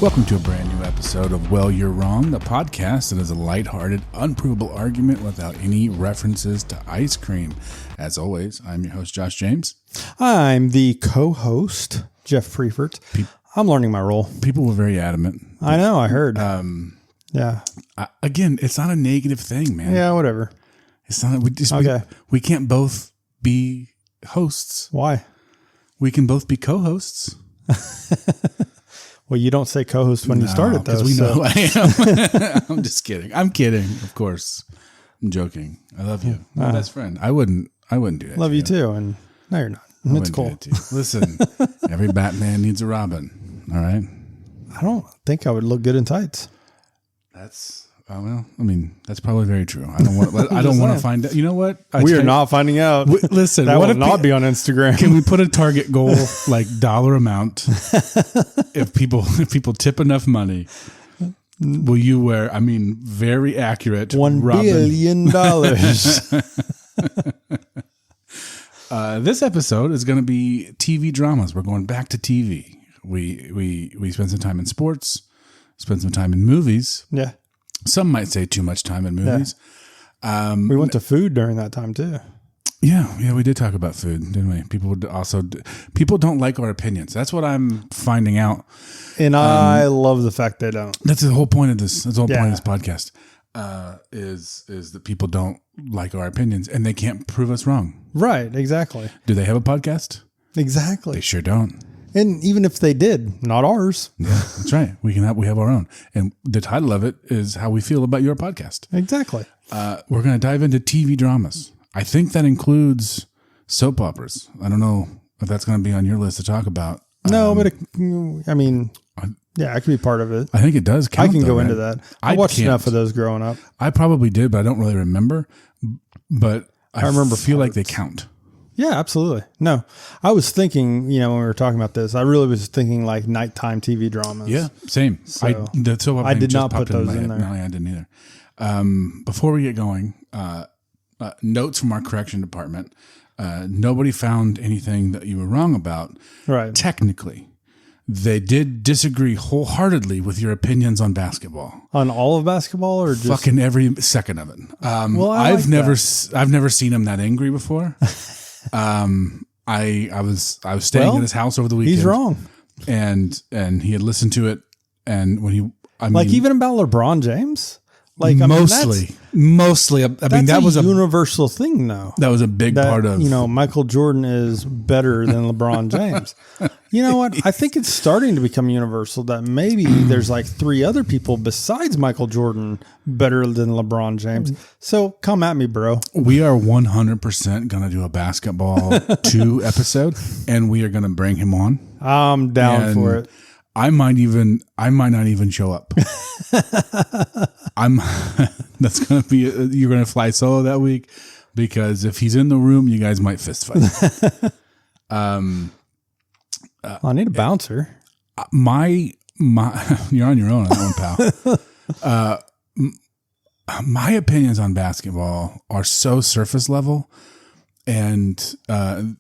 Welcome to a brand new episode of Well, You're Wrong, the podcast that is a lighthearted, unprovable argument without any references to ice cream. As always, I'm your host, Josh James. I'm the co-host, Jeff Freifert. I'm learning my role. People were very adamant. I know, I heard. Yeah. Again, it's not a negative thing, man. Yeah, whatever. It's not. We can't both be hosts. Why? We can both be co-hosts. Well, you don't say co-host when you start it, though. Because we know who I am. I'm just kidding. I'm kidding, of course. I'm joking. I love you. My best friend. I wouldn't do that. Love you too. And no, you're not. It's cool. Listen, every Batman needs a Robin. All right. I don't think I would look good in tights. That's that's probably very true. I don't want to find out. You know what? We are not finding out. Listen, that will not be on Instagram. Can we put a target goal, like dollar amount? If people tip enough money, will you wear? Very accurate. $1 billion. This episode is going to be TV dramas. We're going back to TV. We spend some time in sports, spend some time in movies. Yeah. Some might say too much time in movies. Yeah. We went to food during that time too. Yeah, we did talk about food, didn't we? People don't like our opinions. That's what I'm finding out. And I love the fact they don't. That's the whole point of this. That's the whole point of this podcast. Is that people don't like our opinions and they can't prove us wrong. Right, exactly. Do they have a podcast? Exactly. They sure don't. And even if they did, not ours. Yeah, that's right. We have our own. And the title of it is How We Feel About Your Podcast. Exactly. We're going to dive into TV dramas. I think that includes soap operas. I don't know if that's going to be on your list to talk about. No, but it could be part of it. I think it does count. I can go into that. I watched enough of those growing up. I probably did, but I don't really remember. But I remember feel like they count. Yeah, absolutely. No, I was thinking, when we were talking about this, I really was thinking like nighttime TV dramas. Yeah, same. So I did not put those in there. No, I didn't either. Before we get going, notes from our correction department. Nobody found anything that you were wrong about. Right. Technically, they did disagree wholeheartedly with your opinions on basketball. On all of basketball, or just fucking every second of it. I've never seen him that angry before. I was staying at his house over the weekend. He's wrong, and he had listened to it, and when even about LeBron James. Mostly. That was a universal thing, though. That was a big part of, Michael Jordan is better than LeBron James. You know what? I think it's starting to become universal that maybe there's like 3 other people besides Michael Jordan better than LeBron James. So come at me, bro. We are 100% going to do a basketball 2 episode, and we are going to bring him on. I'm down for it. I might not even show up. That's going to be, you're going to fly solo that week, because if he's in the room, you guys might fist fight. I need a bouncer. My, you're on your own on that one, pal. My opinions on basketball are so surface level, and, I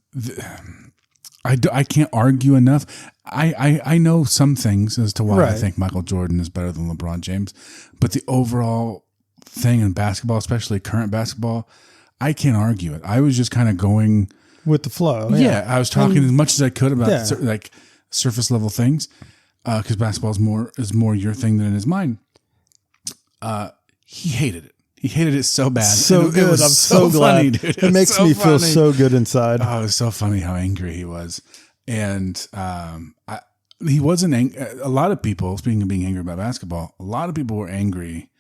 can't argue enough. I know some things as to why I think Michael Jordan is better than LeBron James, but the overall thing in basketball, especially current basketball, I can't argue it. I was just kind of going with the flow. Yeah, I was talking as much as I could about like surface level things, because basketball is more your thing than it is mine. He hated it. He hated it so bad. So good. I'm so glad. Funny, dude. It makes me feel so good inside. Oh, it was so funny how angry he was. And he wasn't angry. A lot of people, speaking of being angry about basketball, a lot of people were angry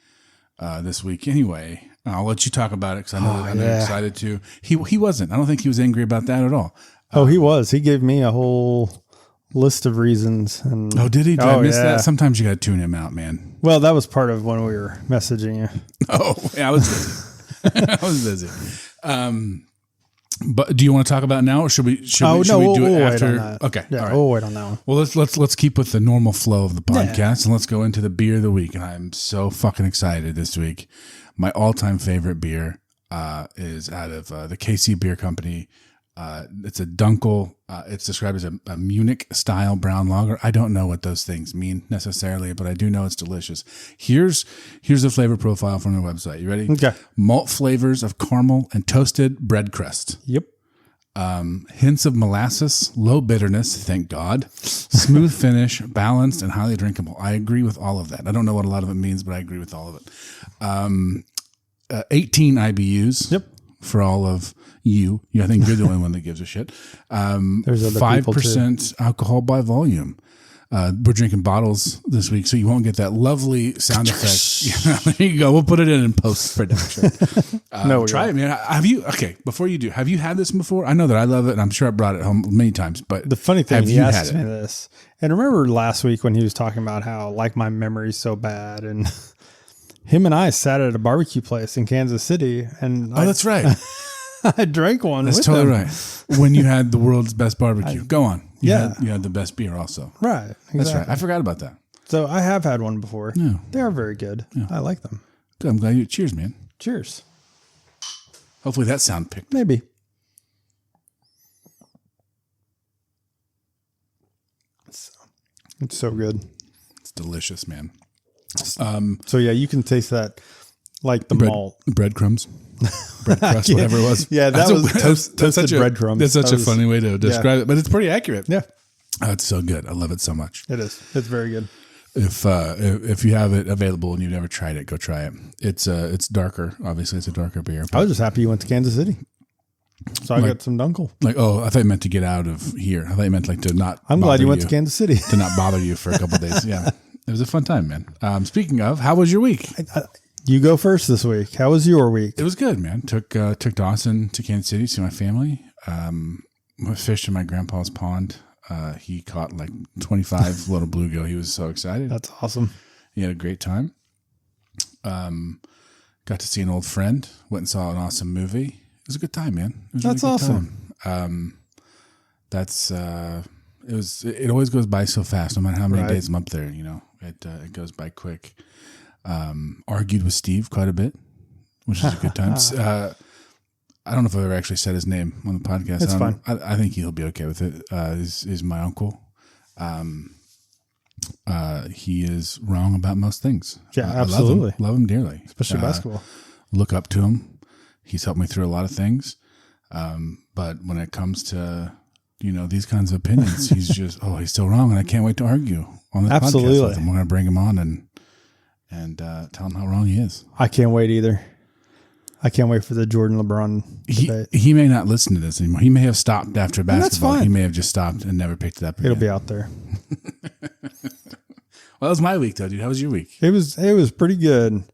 this week anyway. I'll let you talk about it because I know you're excited to. He wasn't. I don't think he was angry about that at all. He was. He gave me a whole list of reasons. And did he? Did I miss that? Sometimes you got to tune him out, man. Well, that was part of when we were messaging you. Oh, yeah, I was busy. I was busy. But do you want to talk about it now, or should we do it after? Okay, yeah, all right. We'll wait on that one. Well, let's keep with the normal flow of the podcast, and let's go into the beer of the week. And I'm so fucking excited this week. My all-time favorite beer is out of the KC Beer Company. It's a Dunkel. It's described as a Munich-style brown lager. I don't know what those things mean necessarily, but I do know it's delicious. Here's the flavor profile from their website. You ready? Okay. Malt flavors of caramel and toasted bread crust. Yep. Hints of molasses, low bitterness, thank God. Smooth finish, balanced, and highly drinkable. I agree with all of that. I don't know what a lot of it means, but I agree with all of it. 18 IBUs. Yep. For all of you. I think you're the only one that gives a shit. There's other 5% alcohol by volume. We're drinking bottles this week, so you won't get that lovely sound effect. Yeah, there you go. We'll put it in post-production. No, try it, man. Before you do, have you had this before? I know that I love it, and I'm sure I brought it home many times, but the funny thing, he asked me it? this. And remember last week when he was talking about how, like, my memory's so bad, and him and I sat at a barbecue place in Kansas City, and that's right. I drank one. That's with totally him. right. When you had the world's best barbecue. Go on. You Yeah. had the best beer also. Right. Exactly. That's right. I forgot about that. So I have had one before. Yeah. They are very good. Yeah. I like them. Good. I'm glad you. Cheers, man. Cheers. Hopefully that sound picked. Maybe. It's so good. It's delicious, man. So yeah, you can taste that, like the malt. Breadcrumbs. Bread crust, whatever it was. Yeah, that was toasted breadcrumbs. That's such a funny way to describe it, but it's pretty accurate. Yeah. Oh, it's so good. I love it so much. It is. It's very good. If you have it available and you've never tried it, go try it. It's darker. Obviously, it's a darker beer. I was just happy you went to Kansas City. So I got some Dunkel. I thought you meant to get out of here. I thought you meant to not. I'm glad you went to Kansas City. To not bother you for a couple of days. Yeah. It was a fun time, man. Speaking of, how was your week? You go first this week. How was your week? It was good, man. Took Dawson to Kansas City to see my family. Fished in my grandpa's pond. He caught like 25 little bluegill. He was so excited. That's awesome. He had a great time. Got to see an old friend. Went and saw an awesome movie. It was a good time, man. It was That's really awesome. It always goes by so fast. No matter how many days I'm up there, it goes by quick. Argued with Steve quite a bit, which is a good time. I don't know if I've ever actually said his name on the podcast. It's fine. I think he'll be okay with it. Is my uncle. He is wrong about most things. Yeah, absolutely. Love him dearly. Especially basketball. Look up to him. He's helped me through a lot of things. But when it comes to, these kinds of opinions, he's just, he's still wrong. And I can't wait to argue on this podcast with him. We're going to bring him on and tell him how wrong he is. I can't wait either. I can't wait for the Jordan LeBron debate. He may not listen to this anymore. He may have stopped after basketball. That's fine. He may have just stopped and never picked it up again. It'll be out there. Well, that was my week, though, dude. How was your week? It was pretty good.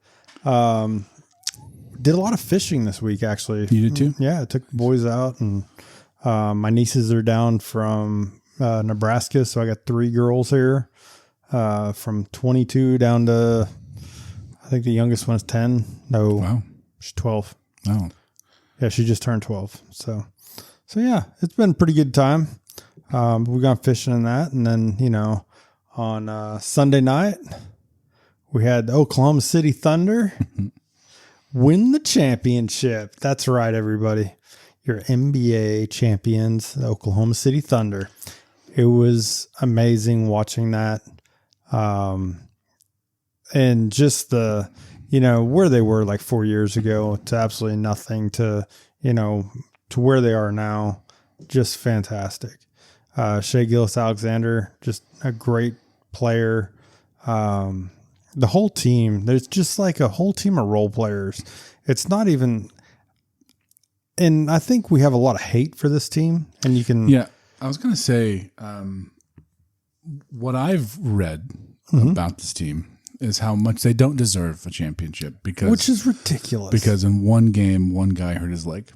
Did a lot of fishing this week, actually. You did too? Yeah, I took the boys out, and my nieces are down from Nebraska, so I got 3 girls here, from 22 down to, I think the youngest one's 10. No, wow. She's 12. Oh. Yeah, she just turned 12. So yeah, it's been a pretty good time. We got fishing in that, and then, on Sunday night, we had the Oklahoma City Thunder win the championship. That's right, everybody. Your NBA champions, the Oklahoma City Thunder. It was amazing watching that. And just the, where they were like 4 years ago to absolutely nothing to, to where they are now. Just fantastic. Shai Gilgeous-Alexander, just a great player. The whole team, there's just like a whole team of role players. It's not even, and I think we have a lot of hate for this team, and you can. Yeah, I was going to say, what I've read about this team is how much they don't deserve a championship which is ridiculous. Because in one game, one guy hurt his leg.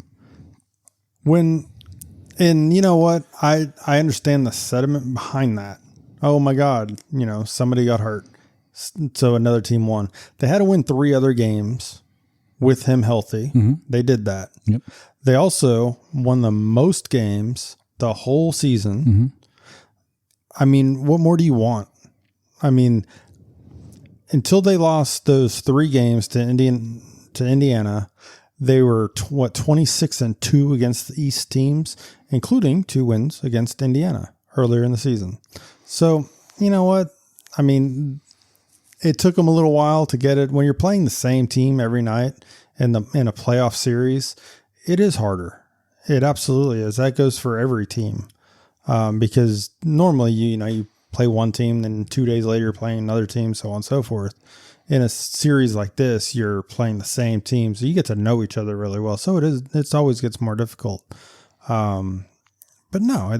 And you know what? I understand the sentiment behind that. Oh my God, somebody got hurt. So another team won. They had to win 3 other games with him healthy. Mm-hmm. They did that. Yep. They also won the most games the whole season. Mm-hmm. I mean, what more do you want? I mean, until they lost those 3 games to Indiana, They were 26-2 against the East teams, including 2 wins against Indiana earlier in the season. So, you know what? I mean, it took them a little while to get it. When you're playing the same team every night in a playoff series, it is harder. It absolutely is. That goes for every team. Because normally, you play one team, then 2 days later you're playing another team, so on and so forth. In a series like this, you're playing the same team, so you get to know each other really well. So it always gets more difficult. But no,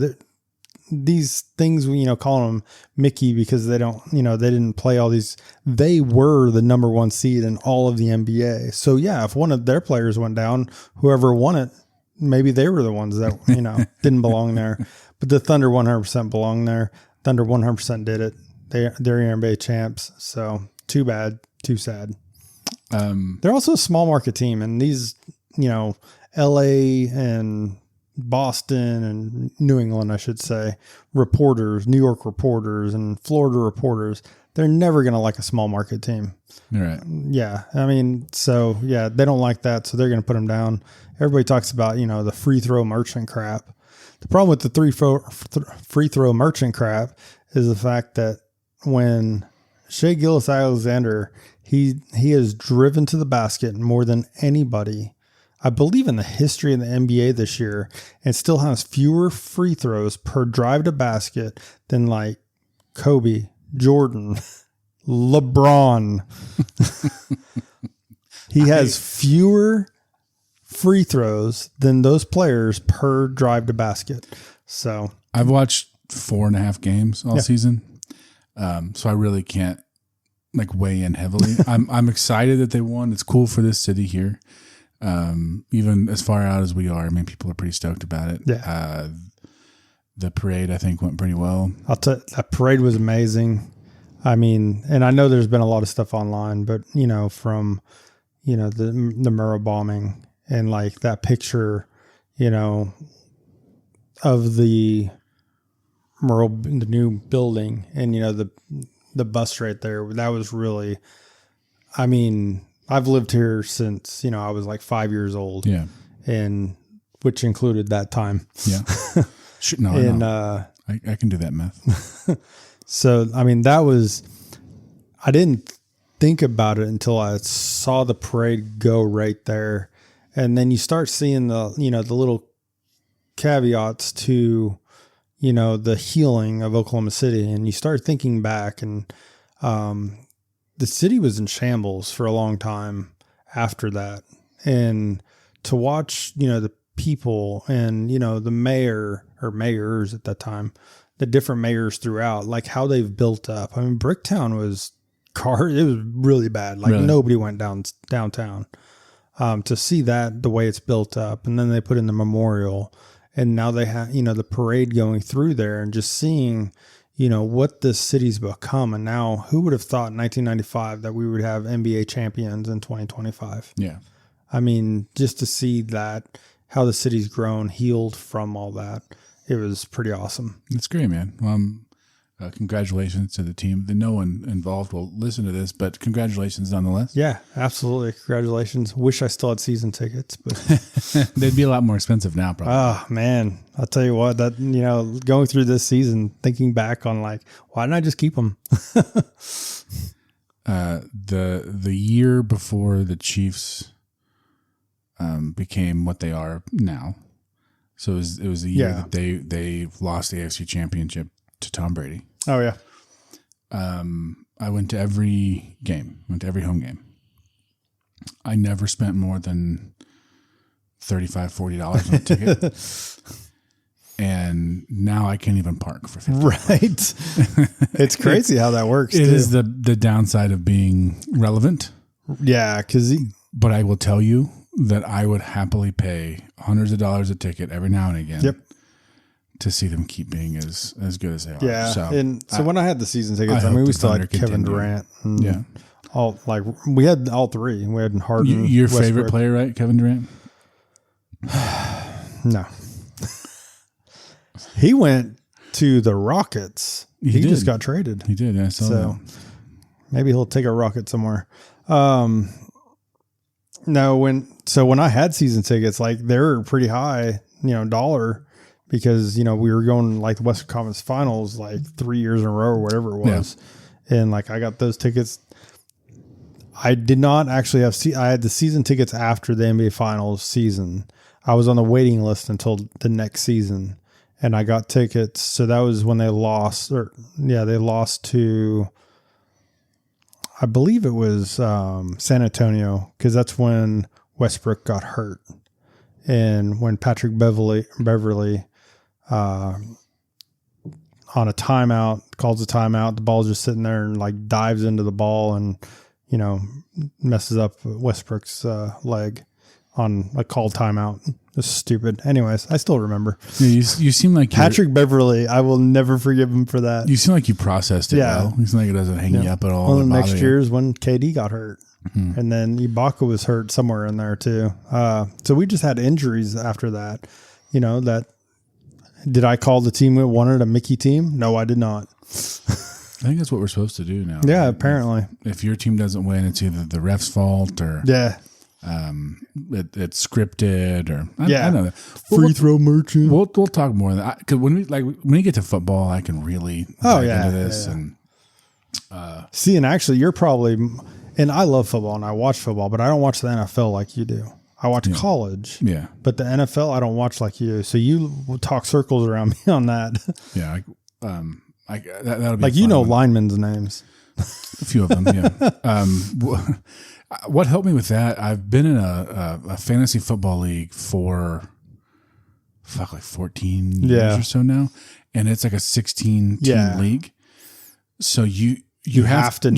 these things, call them Mickey because they don't, they didn't play all these. They were the number 1 seed in all of the NBA. So yeah, if one of their players went down, whoever won it, maybe they were the ones that, didn't belong there. But the Thunder 100% belong there. Thunder 100% did it. They're NBA champs. So too bad, too sad. They're also a small market team, and these, LA and Boston and New England, I should say, reporters, New York reporters and Florida reporters, they're never going to like a small market team. Right. Yeah. I mean, so yeah, they don't like that. So they're going to put them down. Everybody talks about, the free throw merchant crap. The problem with the free throw merchant crap is the fact that when Shai Gilgeous-Alexander, he is driven to the basket more than anybody, I believe, in the history of the NBA this year, and still has fewer free throws per drive to basket than like Kobe, Jordan, LeBron. He has fewer free throws than those players per drive to basket. So I've watched 4.5 games all season. So I really can't weigh in heavily. I'm excited that they won. It's cool for this city here. Even as far out as we are, I mean, people are pretty stoked about it. Yeah. The parade, I think, went pretty well. That parade was amazing. I mean, and I know there's been a lot of stuff online, but from, the Murrah bombing and that picture, of the Murrah, the new building, and, the bus right there, that was really, I mean, I've lived here since, I was 5 years old. Yeah. And which included that time. Yeah. No, and, I can do that math. So, I mean, I didn't think about it until I saw the parade go right there. And then you start seeing the little caveats to, the healing of Oklahoma City. And you start thinking back, and the city was in shambles for a long time after that. And to watch, the people and, the mayor or mayors at that time, the different mayors throughout, how they've built up. I mean, Bricktown was it was really bad. Really? Nobody went downtown. To see that, the way it's built up, and then they put in the memorial, and now they have, the parade going through there, and just seeing, what this city's become. And now, who would have thought in 1995 that we would have NBA champions in 2025? Yeah. I mean, just to see that, how the city's grown, healed from all that, it was pretty awesome. It's great, man. Congratulations to the team. No one involved will listen to this, but congratulations nonetheless. Yeah, absolutely. Congratulations. Wish I still had season tickets, but they'd be a lot more expensive now, probably. Oh man, I'll tell you what, that, going through this season, thinking back on why didn't I just keep them? The year before the Chiefs became what they are now. So it was the year that they lost the AFC Championship to Tom Brady. Oh yeah. I went to every game, every home game. I never spent more than $35, $40 on a ticket. And now I can't even park for $50. Right. It's crazy how that works. It is the downside of being relevant. Yeah. But I will tell you that I would happily pay hundreds of dollars a ticket every now and again. Yep. To see them keep being as good as they are. Yeah. So when I had the season tickets, we still had Kevin Durant. Yeah. We had all three. We had Harden. Your favorite player, right? Kevin Durant? No. He went to the Rockets. He just got traded. He did. I saw that. Maybe he'll take a rocket somewhere. No, when I had season tickets, like they were pretty high, dollar, because, we were going like the Western Conference Finals like 3 years in a row or whatever it was. Yeah. And like I got those tickets. I did not actually I had the season tickets after the NBA Finals season. I was on the waiting list until the next season, and I got tickets. So that was when they lost, they lost to, I believe it was San Antonio, because that's when Westbrook got hurt. And when Patrick Beverly on a timeout, calls a timeout, the ball's just sitting there and like dives into the ball and, messes up Westbrook's leg on a called timeout. It's stupid. Anyways, I still remember. Yeah, you seem like Patrick Beverly. I will never forgive him for that. You seem like you processed it well. You seem like it doesn't hang you up at all. Well, the next year is when KD got hurt. Mm-hmm. And then Ibaka was hurt somewhere in there too. So we just had injuries after that. Did I call the team that wanted a Mickey team? No, I did not. I think that's what we're supposed to do now. Yeah, right? Apparently. If your team doesn't win, it's either the ref's fault or it's scripted or I don't know. Free throw merchant. We'll talk more of that because when we get to football, I can really dive into this and see. And actually, you're probably I love football and I watch football, but I don't watch the NFL like you do. I watch college, but the NFL I don't watch like you do. So you will talk circles around me on that. Yeah. That'll be like linemen's names. A few of them, yeah. What helped me with that? I've been in a fantasy football league for like 14 years or so now, and it's like a 16-team league. So you have to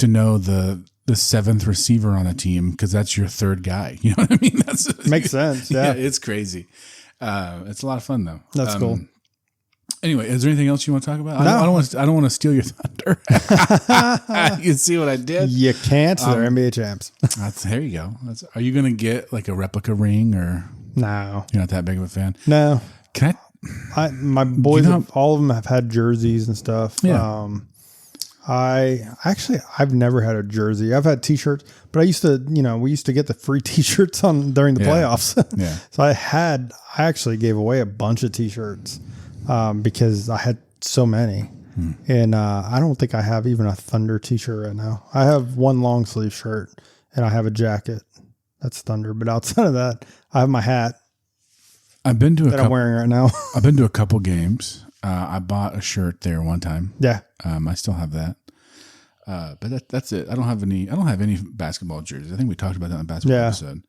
know the seventh receiver on a team because that's your third guy. You know what I mean? Makes sense. Yeah, it's crazy. It's a lot of fun though. That's cool. Anyway, is there anything else you want to talk about? No. I don't want to steal your thunder. You see what I did? You can't. They're NBA champs. There you go. Are you going to get like a replica ring or? No. You're not that big of a fan? No. Can my boys, all of them have had jerseys and stuff. Yeah. I've never had a jersey. I've had t-shirts, but we used to get the free t-shirts during the playoffs. Yeah. So I actually gave away a bunch of t-shirts. Because I had so many, and I don't think I have even a Thunder t-shirt right now. I have one long sleeve shirt, and I have a jacket that's Thunder. But outside of that, I have my hat. I'm wearing right now. I've been to a couple games. I bought a shirt there one time. Yeah, I still have that. But that's it. I don't have any basketball jerseys. I think we talked about that in the basketball episode.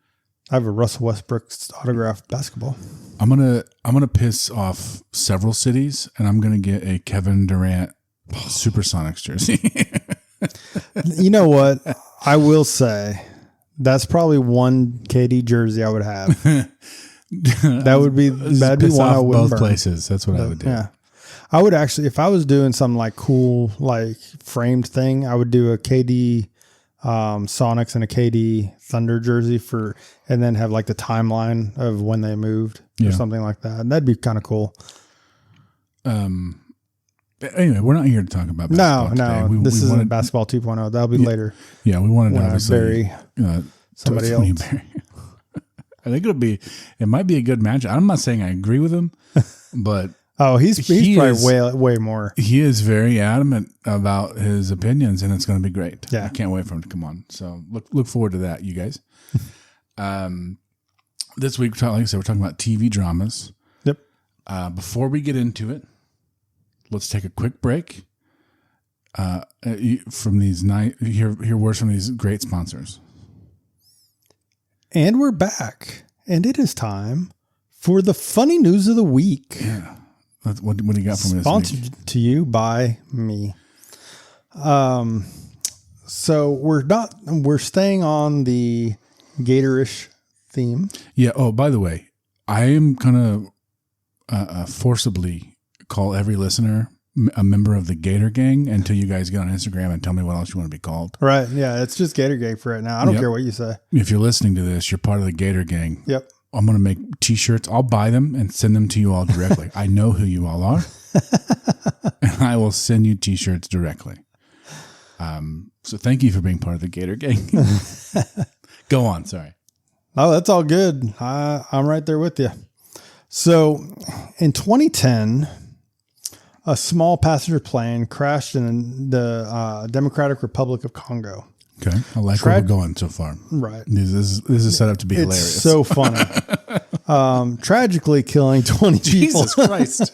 I have a Russell Westbrook autographed basketball. I'm gonna piss off several cities, and I'm gonna get a Kevin Durant Supersonics jersey. You know what? I will say that's probably one KD jersey I would have. That'd be one I would both burn. Places. That's what I would do. Yeah, I would actually, if I was doing some like cool like framed thing, I would do a KD Sonics and a KD Thunder jersey and then have like the timeline of when they moved or something like that. And that'd be kind of cool. Anyway, we're not here to talk about basketball today. This isn't basketball 2.0. That'll be later. Yeah, we wanted to obviously bury somebody else. I think it might be a good match. I'm not saying I agree with him, but he's probably way more. He is very adamant about his opinions, and it's going to be great. Yeah. I can't wait for him to come on. So look forward to that, you guys. This week, like I said, we're talking about TV dramas. Yep. Before we get into it, let's take a quick break. From these hear words from these great sponsors. And we're back, and it is time for the funny news of the week. Yeah. What do you got for me this week? Sponsored to you by me. So we're staying on the Gatorish theme. Yeah. Oh, by the way, I am going to forcibly call every listener a member of the Gator Gang until you guys get on Instagram and tell me what else you want to be called. Right. Yeah. It's just Gator Gang for right now. I don't care what you say. If you're listening to this, you're part of the Gator Gang. Yep. I'm going to make t-shirts. I'll buy them and send them to you all directly. I know who you all are. And I will send you t-shirts directly. So thank you for being part of the Gator Gang. Go on. Sorry. Oh, that's all good. I'm right there with you. So in 2010, a small passenger plane crashed in the Democratic Republic of Congo. Okay. I like where we're going so far. Right. This is set up to be hilarious. It's so funny. Tragically killing 20 people. Jesus Christ.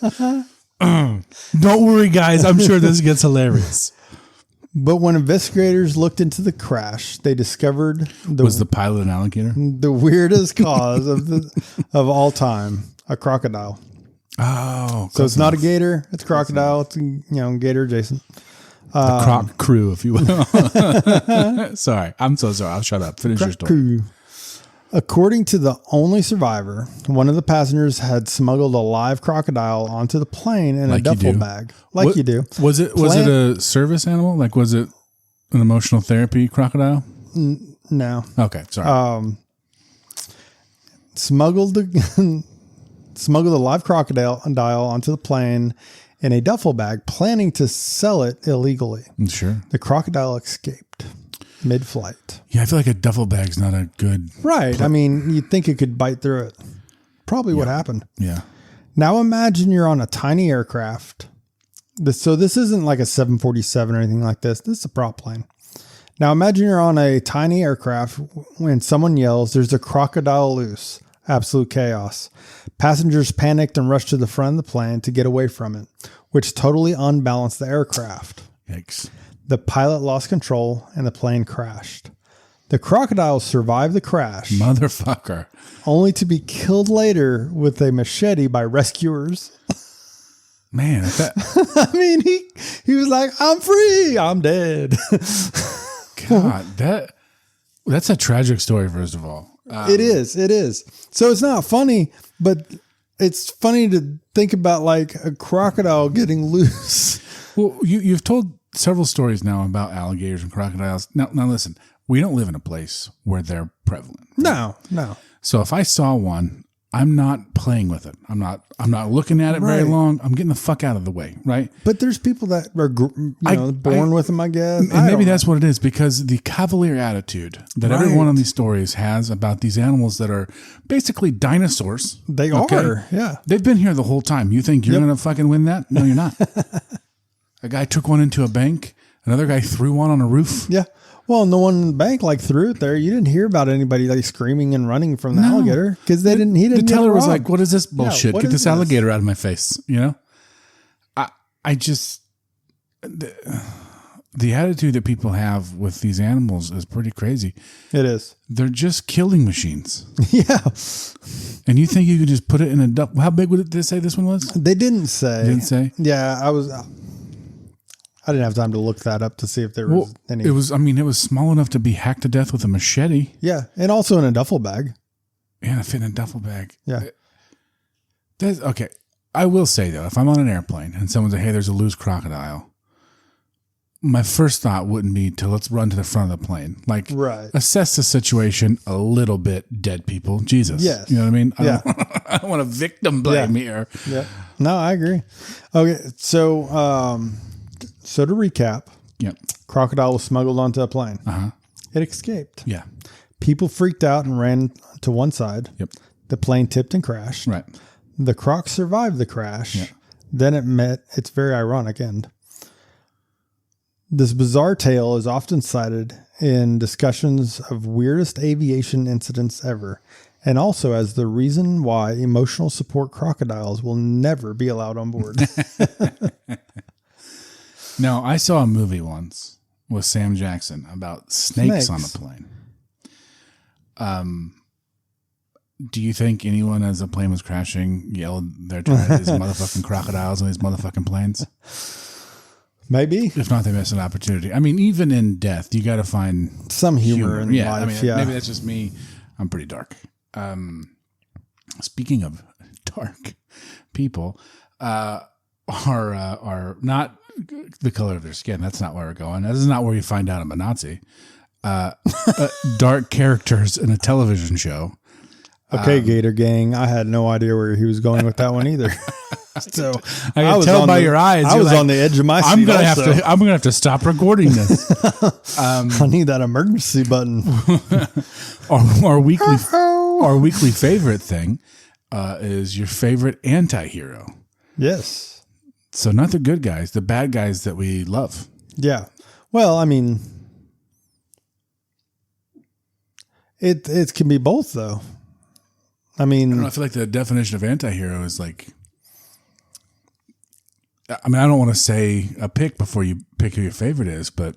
Don't worry, guys. I'm sure this gets hilarious. But when investigators looked into the crash, they discovered Was the pilot an alligator? the weirdest cause of all time, a crocodile. Oh. So it's not a gator, it's a crocodile. It's, gator adjacent. The croc crew, if you will. Sorry. I'm so sorry. I'll shut up. Finish your story. Crew. According to the only survivor, one of the passengers had smuggled a live crocodile onto the plane in a duffel bag. You do. Was it a service animal? Like, was it an emotional therapy crocodile? No. Okay. Sorry. Smuggled a live crocodile onto the plane in a duffel bag, planning to sell it illegally. Sure. The crocodile escaped mid-flight. Yeah, I feel like a duffel bag's not a good... Right. I mean, you'd think it could bite through it. Probably what happened. Yeah. Now imagine you're on a tiny aircraft. So this isn't like a 747 or anything like this. This is a prop plane. Now imagine you're on a tiny aircraft when someone yells, "There's a crocodile loose." Absolute chaos. Passengers panicked and rushed to the front of the plane to get away from it, which totally unbalanced the aircraft. Yikes. The pilot lost control and the plane crashed. The crocodile survived the crash. Motherfucker. Only to be killed later with a machete by rescuers. Man, I mean, he was like, "I'm free. I'm dead." God, that's a tragic story, first of all. It is. So it's not funny, but it's funny to think about like a crocodile getting loose. Well, you've told several stories now about alligators and crocodiles. Now listen, we don't live in a place where they're prevalent. No. So if I saw one, I'm not playing with it. I'm not looking at it very long. I'm getting the fuck out of the way, right? But there's people that are born with them, I guess. And maybe that's what it is, because the cavalier attitude that every one of these stories has about these animals that are basically dinosaurs. They are, yeah. They've been here the whole time. You think you're going to fucking win that? No, you're not. A guy took one into a bank. Another guy threw one on a roof. Yeah. Well, no one in the bank threw it there. You didn't hear about anybody like screaming and running from the alligator because he didn't. The teller was wrong. like, "What is this bullshit? Get this alligator out of my face!" You know, I just the attitude that people have with these animals is pretty crazy. It is. They're just killing machines. Yeah. And you think you could just put it in a duck? How big did they say this one was? They didn't say. Didn't say. Yeah, I didn't have time to look that up to see if there was any. It was small enough to be hacked to death with a machete. Yeah, and also in a duffel bag. Yeah, it fit in a duffel bag. Yeah. That's okay. I will say though, if I'm on an airplane and someone says, "Hey, there's a loose crocodile," my first thought wouldn't be let's run to the front of the plane. Like, assess the situation a little bit. Dead people, Jesus. Yes. You know what I mean? I don't want to victim blame here. Yeah. No, I agree. Okay, so to recap, crocodile was smuggled onto a plane. It escaped. Yeah. People freaked out and ran to one side. Yep. The plane tipped and crashed. Right. The croc survived the crash. Yeah. Then it met its very ironic end. This bizarre tale is often cited in discussions of weirdest aviation incidents ever, and also as the reason why emotional support crocodiles will never be allowed on board. Now, I saw a movie once with Sam Jackson about snakes on a plane. Do you think anyone, as the plane was crashing, yelled, "They're trying these motherfucking crocodiles on these motherfucking planes"? Maybe. If not, they missed an opportunity. I mean, even in death, you got to find some humor in life. I mean, maybe that's just me. I'm pretty dark. Speaking of dark people, are not the color of their skin. That's not where we're going. This is not where you find out I'm a Nazi. Dark characters in a television show. Okay, Gator Gang. I had no idea where he was going with that one either. So I can tell by your eyes. I was on the edge of my seat. I'm gonna have to stop recording this. I need that emergency button. our weekly our weekly favorite thing is your favorite anti-hero. Yes. So not the good guys, the bad guys that we love. Yeah. Well, I mean, it can be both, though. I mean, I don't know, I feel like the definition of anti-hero is like, I mean, I don't want to say a pick before you pick who your favorite is, but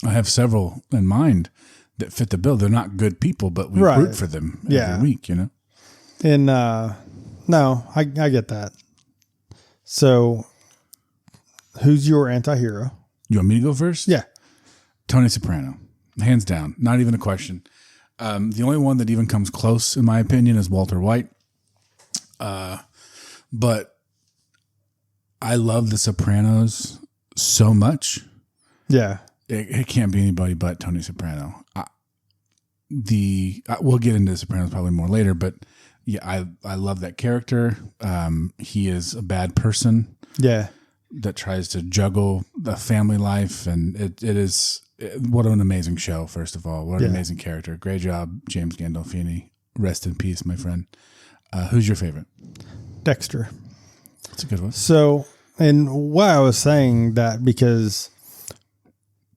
I have several in mind that fit the bill. They're not good people, but we root for them every week, you know? And no, I get that. So who's your anti-hero? You want me to go first? Yeah. Tony Soprano. Hands down. Not even a question. The only one that even comes close, in my opinion, is Walter White. But I love The Sopranos so much. Yeah. It can't be anybody but Tony Soprano. We'll get into The Sopranos probably more later, but yeah, I love that character. He is a bad person. Yeah. That tries to juggle the family life, and what an amazing show. First of all, what an amazing character. Great job, James Gandolfini. Rest in peace, my friend. Who's your favorite? Dexter. That's a good one. So, and why I was saying that, because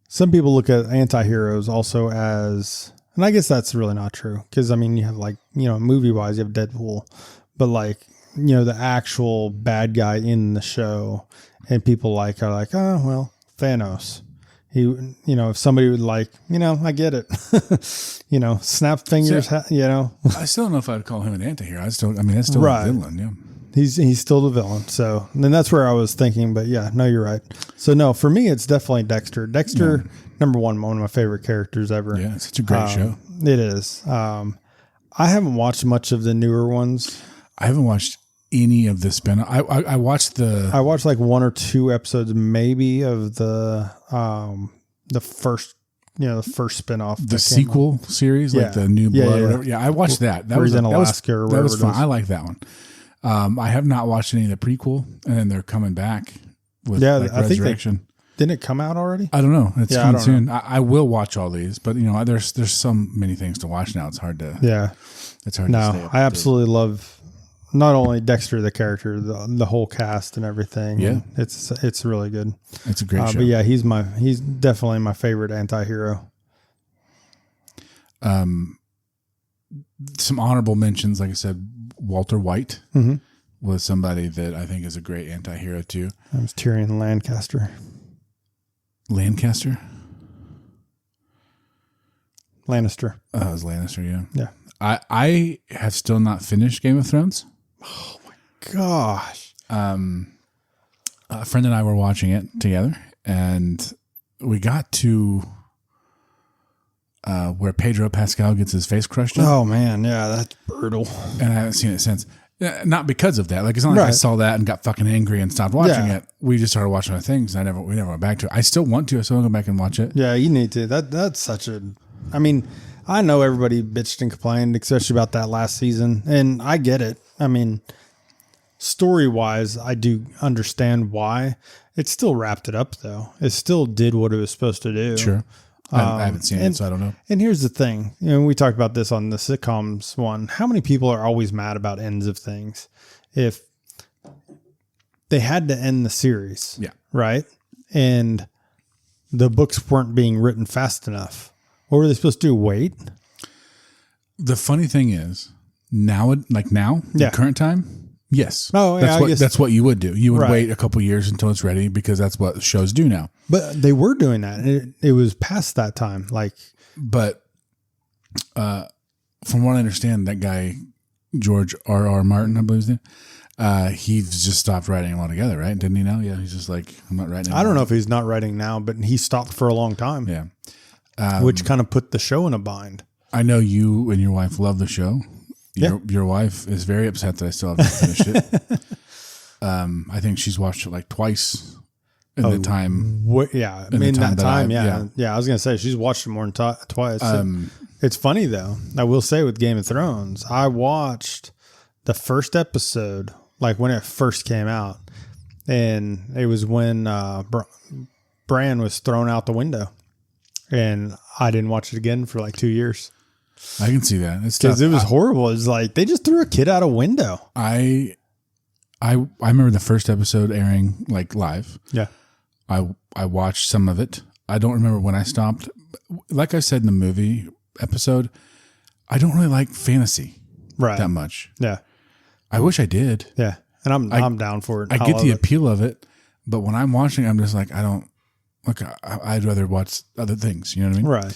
some people look at anti-heroes also as, and I guess that's really not true. Cause I mean, you have like, movie wise, you have Deadpool, but like, the actual bad guy in the show, and people are like, oh, well, Thanos. He, if somebody would like, I get it, snap fingers, I still don't know if I'd call him an anti-hero. That's still a villain. Yeah. He's still the villain. So then that's where I was thinking, but yeah, no, you're right. So no, for me, it's definitely Dexter. Dexter, number one of my favorite characters ever. Yeah. It's such a great show. It is. I haven't watched much of the newer ones. I haven't watched any of the spin. I watched like one or two episodes maybe of the first, the first spinoff. The sequel series, like the New Blood or whatever. Yeah, I watched that. That was in Alaska or wherever. That was fun. I like that one. I have not watched any of the prequel, and then they're coming back with Resurrection. Didn't it come out already? I don't know. It's coming soon. I will watch all these, but there's so many things to watch now. It's hard to. Yeah, it's hard. to stay up I absolutely love not only Dexter the character, the whole cast and everything. Yeah, it's really good. It's a great show. But yeah, he's definitely my favorite anti-hero. Some honorable mentions, like I said, Walter White was somebody that I think is a great anti-hero too. That was Tyrion Lancaster. Lancaster? Lannister. Oh, it was Lannister, yeah. Yeah. I have still not finished Game of Thrones. Oh my gosh. A friend and I were watching it together, and we got to where Pedro Pascal gets his face crushed in. Oh man, yeah, that's brutal. And I haven't seen it since. Not because of that. Like, it's not like I saw that and got fucking angry and stopped watching it. We just started watching other things. We never went back to it. I still want to. I still want to go back and watch it. Yeah, you need to. That's such a. I mean, I know everybody bitched and complained, especially about that last season, and I get it. I mean, story wise, I do understand why. It still wrapped it up, though. It still did what it was supposed to do. Sure. I haven't seen it, so I don't know. And here's the thing. We talked about this on the sitcoms one. How many people are always mad about ends of things? If they had to end the series, right? And the books weren't being written fast enough, what were they supposed to do? Wait? The funny thing is, now, the current time, yes. Oh, yeah, that's what you would do. You would wait a couple years until it's ready, because that's what shows do now. But they were doing that. It was past that time. But from what I understand, that guy, George R.R. Martin, I believe his name, he's just stopped writing them altogether, right? Didn't he now? Yeah, he's just like, I'm not writing. I don't know if he's not writing now, but he stopped for a long time. Yeah. Which kind of put the show in a bind. I know you and your wife love the show. Your wife is very upset that I still haven't finished it. I think she's watched it like twice in the time. Yeah. I mean, that time. Yeah. I was going to say she's watched it more than twice. It's funny though. I will say with Game of Thrones, I watched the first episode, like when it first came out, and it was when Bran was thrown out the window, and I didn't watch it again for like 2 years. I can see that. It's Because tough. it was horrible. It was like they just threw a kid out a window. I remember the first episode airing like live. Yeah. I watched some of it. I don't remember when I stopped. Like I said in the movie episode, I don't really like fantasy that much. Yeah. I wish I did. Yeah. And I'm down for it. I get the appeal of it, but when I'm watching, I'm just like, I don't like. I'd rather watch other things. You know what I mean? Right.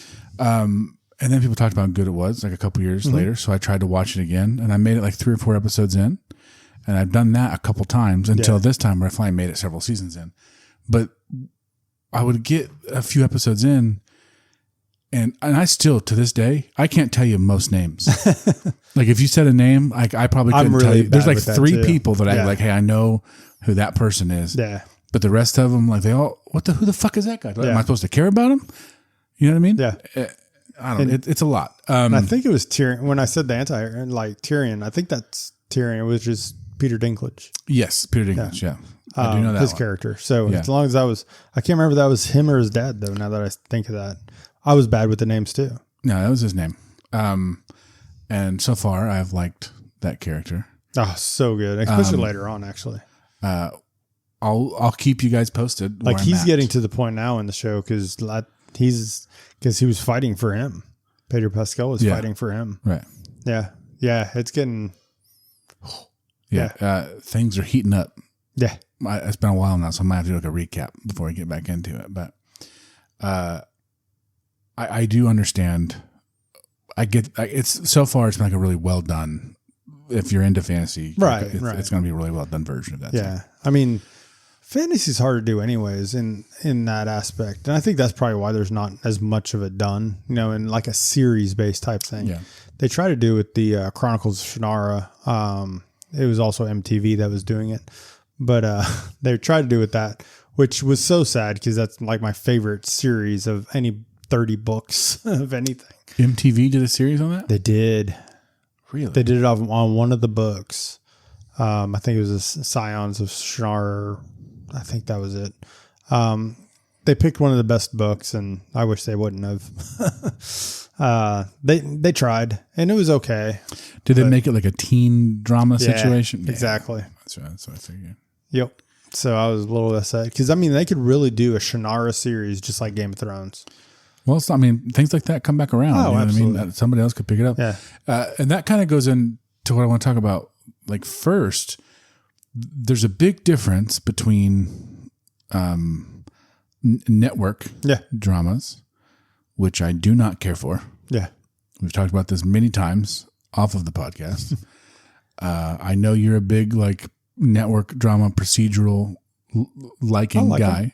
And then people talked about how good it was, like a couple years later. So I tried to watch it again, and I made it like 3 or 4 episodes in, and I've done that a couple times until this time where I finally made it several seasons in. But I would get a few episodes in, and I still to this day I can't tell you most names. Like if you said a name, I probably couldn't tell you. There's like 3 people that I like. Hey, I know who that person is. Yeah. But the rest of them, like they all, who the fuck is that guy? Am I supposed to care about him? You know what I mean? Yeah. I don't know. It's a lot. I think it was Tyrion. When I said the Tyrion, I think that's Tyrion. It was just Peter Dinklage. Yes, Peter Dinklage. Yeah. I do know that his one. character. So as long as that was, I can't remember if that was him or his dad though. Now that I think of that, I was bad with the names too. No, that was his name. And so far I've liked that character. Oh, so good, especially later on. Actually, I'll keep you guys posted. Like he's getting to the point now in the show because he was fighting for him. Pedro Pascal was fighting for him. Right. Yeah. Yeah. It's getting. Yeah. Things are heating up. Yeah. It's been a while now, so I might have to do like a recap before I get back into it. But I do understand. It's so far it's been like a really well done. If you're into fantasy, it's going to be a really well done version of that. Yeah. I mean, fantasy's hard to do anyways in that aspect. And I think that's probably why there's not as much of it done, in like a series based type thing. Yeah. They try to do it the Chronicles of Shannara. It was also MTV that was doing it, but they tried to do it that, which was so sad because that's like my favorite series of any 30 books of anything. MTV did a series on that? They did. Really? They did it on one of the books. I think it was the Scions of Shannara. I think that was it. They picked one of the best books, and I wish they wouldn't have. They tried, and it was okay. Did they make it like a teen drama situation? Yeah, exactly. That's right. That's what I figured. Yep. So I was a little upset because they could really do a Shannara series just like Game of Thrones. Well, things like that come back around. Oh, you know absolutely. what I mean? Somebody else could pick it up. Yeah. And that kind of goes into what I want to talk about. Like first, there's a big difference between network dramas, which I do not care for. Yeah. We've talked about this many times off of the podcast. I know you're a big like network drama procedural liking guy. Them.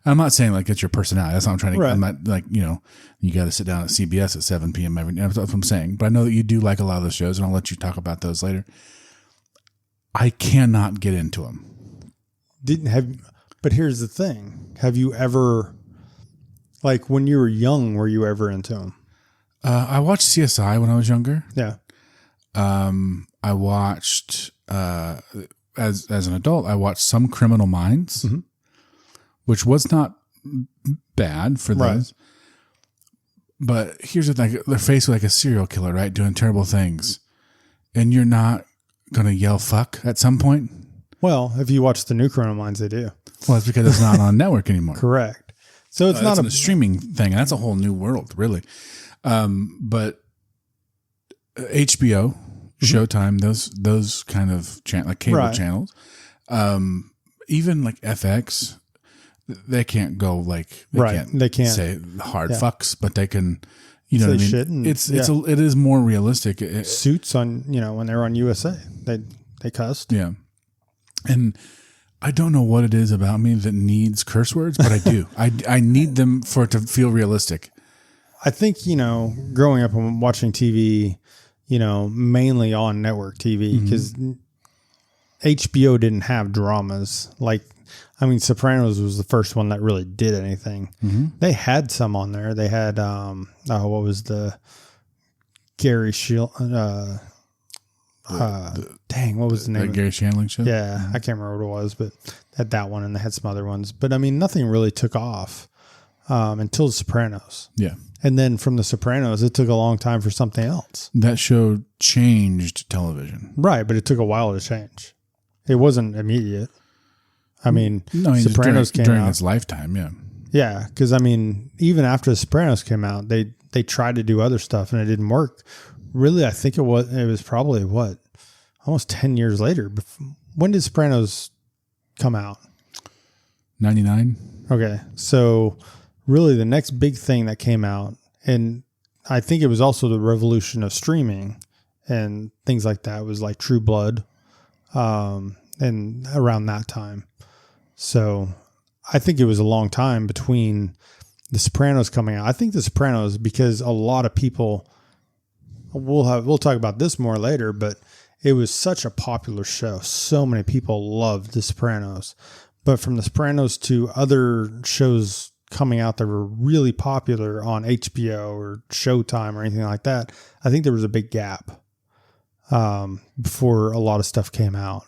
I'm not saying like it's your personality. That's not what I'm trying to. I'm not like you got to sit down at CBS at 7 p.m. every. That's what I'm saying. But I know that you do like a lot of those shows, and I'll let you talk about those later. I cannot get into them. But here's the thing: have you ever, like when you were young, were you ever into them? I watched CSI when I was younger. Yeah. I watched as an adult. I watched some Criminal Minds. Mm-hmm. Which was not bad for those. But here's the thing. They're faced with like a serial killer, right? Doing terrible things. And you're not going to yell fuck at some point? Well, if you watch the new Criminal Minds, they do. Well, it's because it's not on network anymore. Correct. So it's not a streaming thing. And that's a whole new world, really. But HBO, Showtime, those kind of like cable channels, even like FX, they can't go like they can't say hard fucks, but they can, you know, what I mean? Shit and, it is more realistic. Suits on when they were on USA, they cussed. Yeah, and I don't know what it is about me that needs curse words, but I do. I need them for it to feel realistic. I think growing up and watching TV, mainly on network TV because HBO didn't have dramas like. I mean, Sopranos was the first one that really did anything. Mm-hmm. They had some on there. They had, what was the Gary what was the name? The Gary Shandling show? Yeah, I can't remember what it was, but had that one and they had some other ones. But I mean, nothing really took off. until The Sopranos. Yeah. And then from The Sopranos, it took a long time for something else. That show changed television. Right, but it took a while to change. It wasn't immediate. I mean, Sopranos came during out. its lifetime, yeah. Yeah, because I mean, even after The Sopranos came out, they tried to do other stuff and it didn't work. Really, I think it was probably almost 10 years later. When did Sopranos come out? 99. Okay, so really the next big thing that came out, and I think it was also the revolution of streaming and things like that, was like True Blood, and around that time. So I think it was a long time between The Sopranos coming out. I think The Sopranos, because a lot of people, we'll talk about this more later, but it was such a popular show. So many people loved The Sopranos. But from The Sopranos to other shows coming out that were really popular on HBO or Showtime or anything like that, I think there was a big gap before a lot of stuff came out.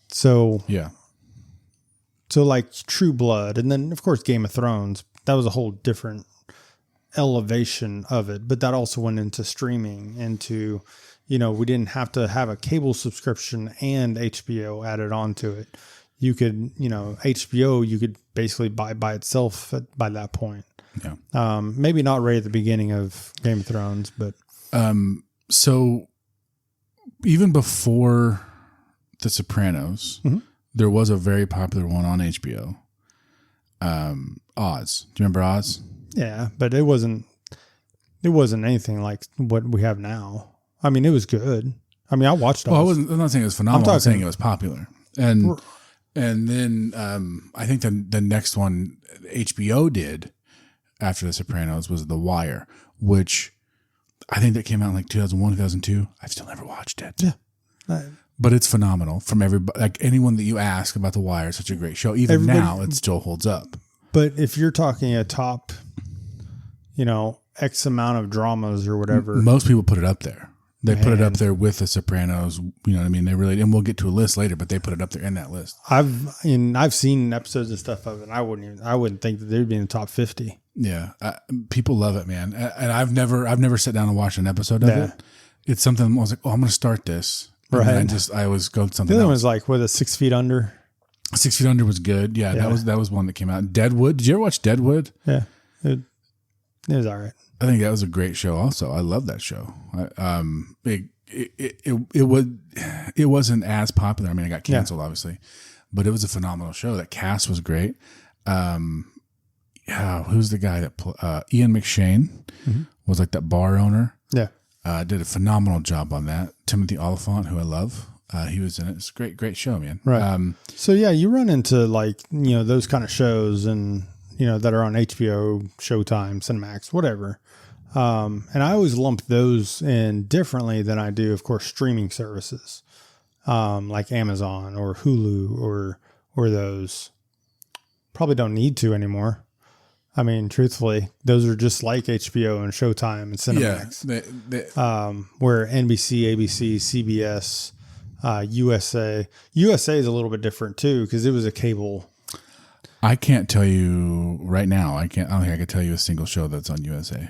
So Yeah. So like True Blood, and then of course Game of Thrones, that was a whole different elevation of it. But that also went into streaming, into, we didn't have to have a cable subscription and HBO added onto it. You could, HBO, you could basically buy by itself by that point. Yeah. Maybe not right at the beginning of Game of Thrones, but. So even before The Sopranos, there was a very popular one on HBO. Oz. Do you remember Oz? Yeah, but it wasn't anything like what we have now. I mean, it was good. I mean, I watched Oz. I'm not saying it was phenomenal. I'm saying it was popular. And then I think the next one HBO did after The Sopranos was The Wire, which I think that came out in like 2001, 2002. I've still never watched it. Yeah. But it's phenomenal from everybody. Like anyone that you ask about The Wire, it's such a great show. Even now, it still holds up. But if you're talking a top, X amount of dramas or whatever. Most people put it up there. They put it up there with The Sopranos. You know what I mean? They really, and we'll get to a list later, but they put it up there in that list. I've seen episodes and stuff of it. And I wouldn't think that they'd be in the top 50. Yeah, people love it, man. And I've never sat down and watched an episode of it. It's something I was like, oh, I'm going to start this. And right. I always go to something The other else. one's like, 6 Feet Under? 6 Feet Under was good. Yeah, that was one that came out. Deadwood. Did you ever watch Deadwood? Yeah, it was all right. I think that was a great show. Also, I love that show. It wasn't as popular. I mean, it got canceled, obviously, but it was a phenomenal show. That cast was great. Who's the guy that Ian McShane was like that bar owner? Yeah, did a phenomenal job on that. Timothy Oliphant, who I love, he was in it. It's a great show, man. Right. So yeah, you run into like those kind of shows and that are on HBO, Showtime, Cinemax, whatever. And I always lump those in differently than I do, of course, streaming services, like Amazon or Hulu or those. Probably don't need to anymore. I mean, truthfully, those are just like HBO and Showtime and Cinemax. Yeah, where NBC, ABC, CBS, USA is a little bit different too because it was a cable. I can't tell you right now. I don't think I could tell you a single show that's on USA.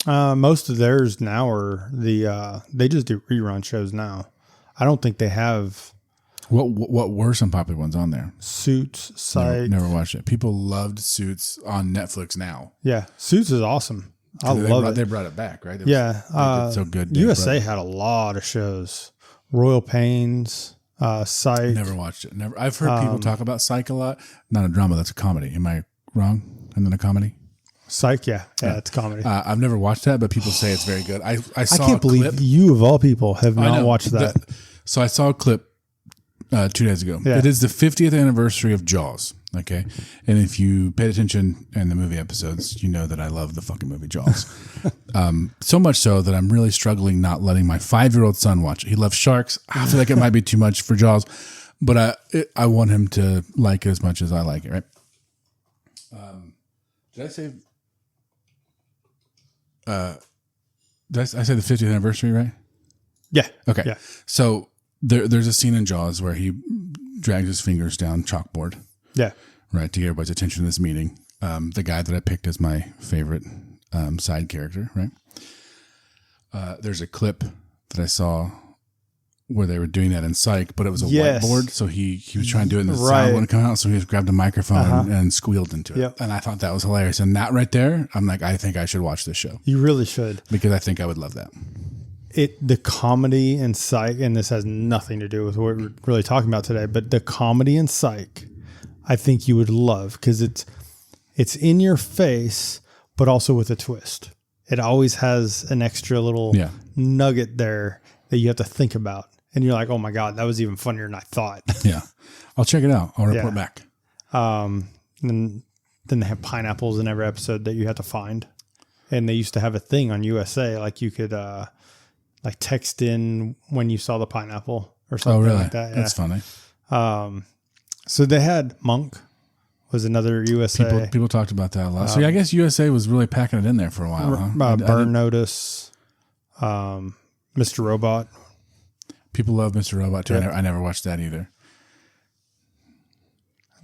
Most of theirs now are they just do rerun shows now. I don't think they have. What were some popular ones on there? Suits, Psych. Never watched it. People loved Suits on Netflix now. Yeah, Suits is awesome. I love it. They brought it back, right? They did so good. USA had a lot of shows. Royal Pains, Psych. Never watched it. Never. I've heard people talk about Psych a lot. Not a drama. That's a comedy. Am I wrong? And then a comedy? Psych, yeah, it's comedy. I've never watched that, but people say it's very good. I saw. I can't believe you of all people have not watched that. So I saw a clip 2 days ago. Yeah. It is the 50th anniversary of Jaws. Okay, and if you paid attention in the movie episodes, you know that I love the fucking movie Jaws. So much so that I'm really struggling not letting my 5-year-old son watch it. He loves sharks. I feel like it might be too much for Jaws, but I want him to like it as much as I like it. Right? Did I say? Did I say the 50th anniversary, right? Yeah. Okay. Yeah. So there's a scene in Jaws where he drags his fingers down chalkboard. Yeah. Right. To get everybody's attention in this meeting. the guy that I picked as my favorite side character, right? There's a clip that I saw where they were doing that in Psych, but it was a whiteboard. So he was trying to do it and the sound wouldn't come out. So he just grabbed a microphone and squealed into it. Yep. And I thought that was hilarious. And that right there, I'm like, I think I should watch this show. You really should. Because I think I would love that. The comedy in Psych, and this has nothing to do with what we're really talking about today, but the comedy in Psych, I think you would love because it's in your face, but also with a twist. It always has an extra little nugget there that you have to think about. And you're like, oh my God, that was even funnier than I thought. Yeah. I'll check it out. I'll report back. Then they have pineapples in every episode that you have to find. And they used to have a thing on USA, like you could like text in when you saw the pineapple or something like that. Yeah. That's funny. So they had Monk was another USA. People talked about that a lot. So I guess USA was really packing it in there for a while. Huh? Burn Notice, Mr. Robot. People love Mr. Robot too. I never watched that either.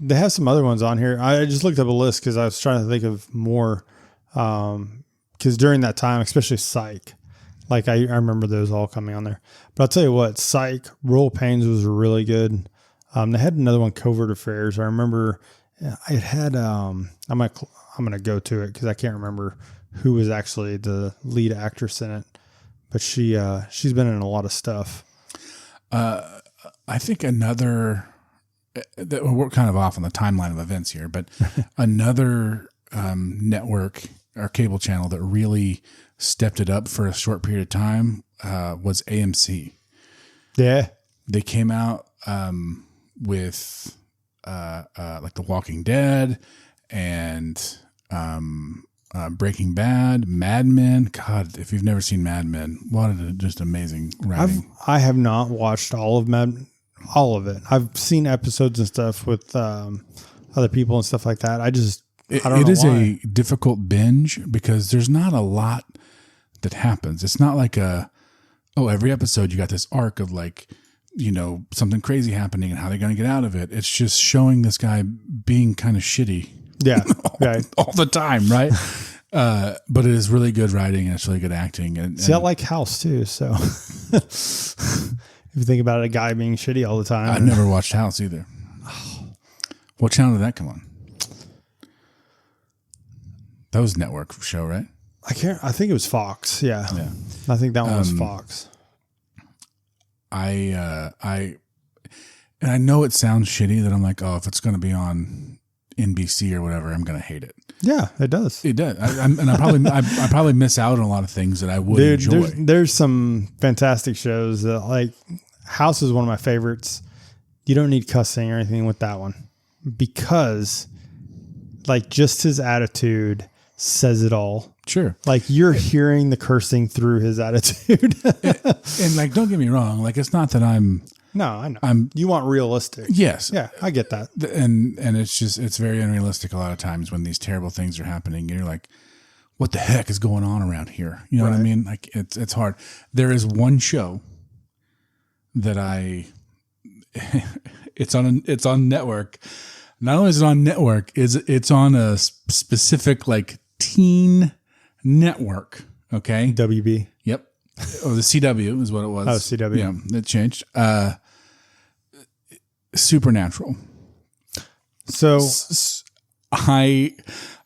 They have some other ones on here. I just looked up a list because I was trying to think of more. Because during that time, especially Psych, like I remember those all coming on there. But I'll tell you what, Psych, Royal Pains was really good. They had another one, Covert Affairs. I remember it had. I'm gonna go to it because I can't remember who was actually the lead actress in it, but she's been in a lot of stuff. I think another. We're kind of off on the timeline of events here, but another network or cable channel that really stepped it up for a short period of time was AMC. Yeah, they came out with like The Walking Dead and Breaking Bad, Mad Men. God, if you've never seen Mad Men, what just amazing writing. I have not watched all of all of it. I've seen episodes and stuff with other people and stuff like that. I don't know. It is a difficult binge because there's not a lot that happens. It's not like every episode you got this arc of like, something crazy happening and how they're going to get out of it. It's just showing this guy being kind of shitty. Yeah. all the time. Right. But it is really good writing and it's really good acting. And I like House too. So if you think about it, a guy being shitty all the time. I've never watched House either. What channel did that come on? That was a network show, right? I think it was Fox. Yeah. I think that one was Fox. And I know it sounds shitty that I'm like, oh, if it's going to be on NBC or whatever, I'm going to hate it. Yeah, it does. It does. I probably miss out on a lot of things that I would enjoy. There's some fantastic shows that like House is one of my favorites. You don't need cussing or anything with that one because like just his attitude says it all. Sure. Like you're hearing the cursing through his attitude. and like, don't get me wrong. Like, it's not that No, I know. You want realistic. Yes. Yeah, I get that. And it's very unrealistic a lot of times when these terrible things are happening. And you're like, what the heck is going on around here? You know what I mean? Like it's hard. There is one show that it's on network. Not only is it on network, it's on a specific like teen network. Okay. WB. Yep. Or the CW is what it was. Oh, CW. Yeah, it changed. Supernatural. So I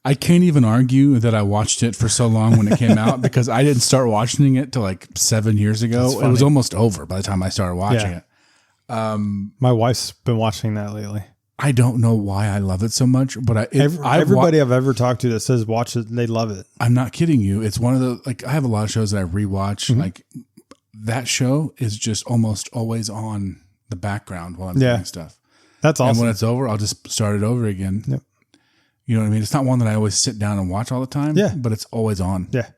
can't even argue that I watched it for so long when it came out because I didn't start watching it till like 7 years ago. It was almost over by the time I started watching it. My wife's been watching that lately. I don't know why I love it so much, but everybody I've ever talked to that says watch it, they love it. I'm not kidding you. It's one of the, like, I have a lot of shows that I rewatch. Mm-hmm. Like that show is just almost always on the background while I'm doing stuff. That's awesome. And when it's over, I'll just start it over again. Yep. You know what I mean? It's not one that I always sit down and watch all the time. Yeah. But it's always on. Yeah.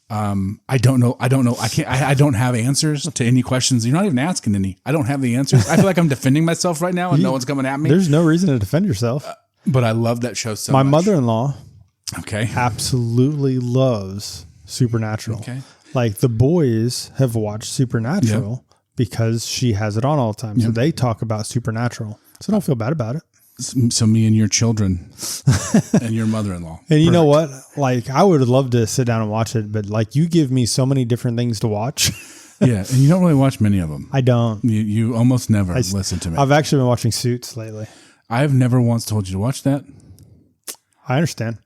I don't know. I don't have answers to any questions. You're not even asking any. I don't have the answers. I feel like I'm defending myself right now and no one's coming at me. There's no reason to defend yourself. But I love that show so much. My mother-in-law okay, absolutely loves Supernatural. Okay. Like the boys have watched Supernatural because she has it on all the time. So they talk about Supernatural. So don't feel bad about it. So me and your children and your mother-in-law. And you know what? Like, I would love to sit down and watch it, but like, you give me so many different things to watch. Yeah, and you don't really watch many of them. I don't. You almost never listen to me. I've actually been watching Suits lately. I've never once told you to watch that. I understand.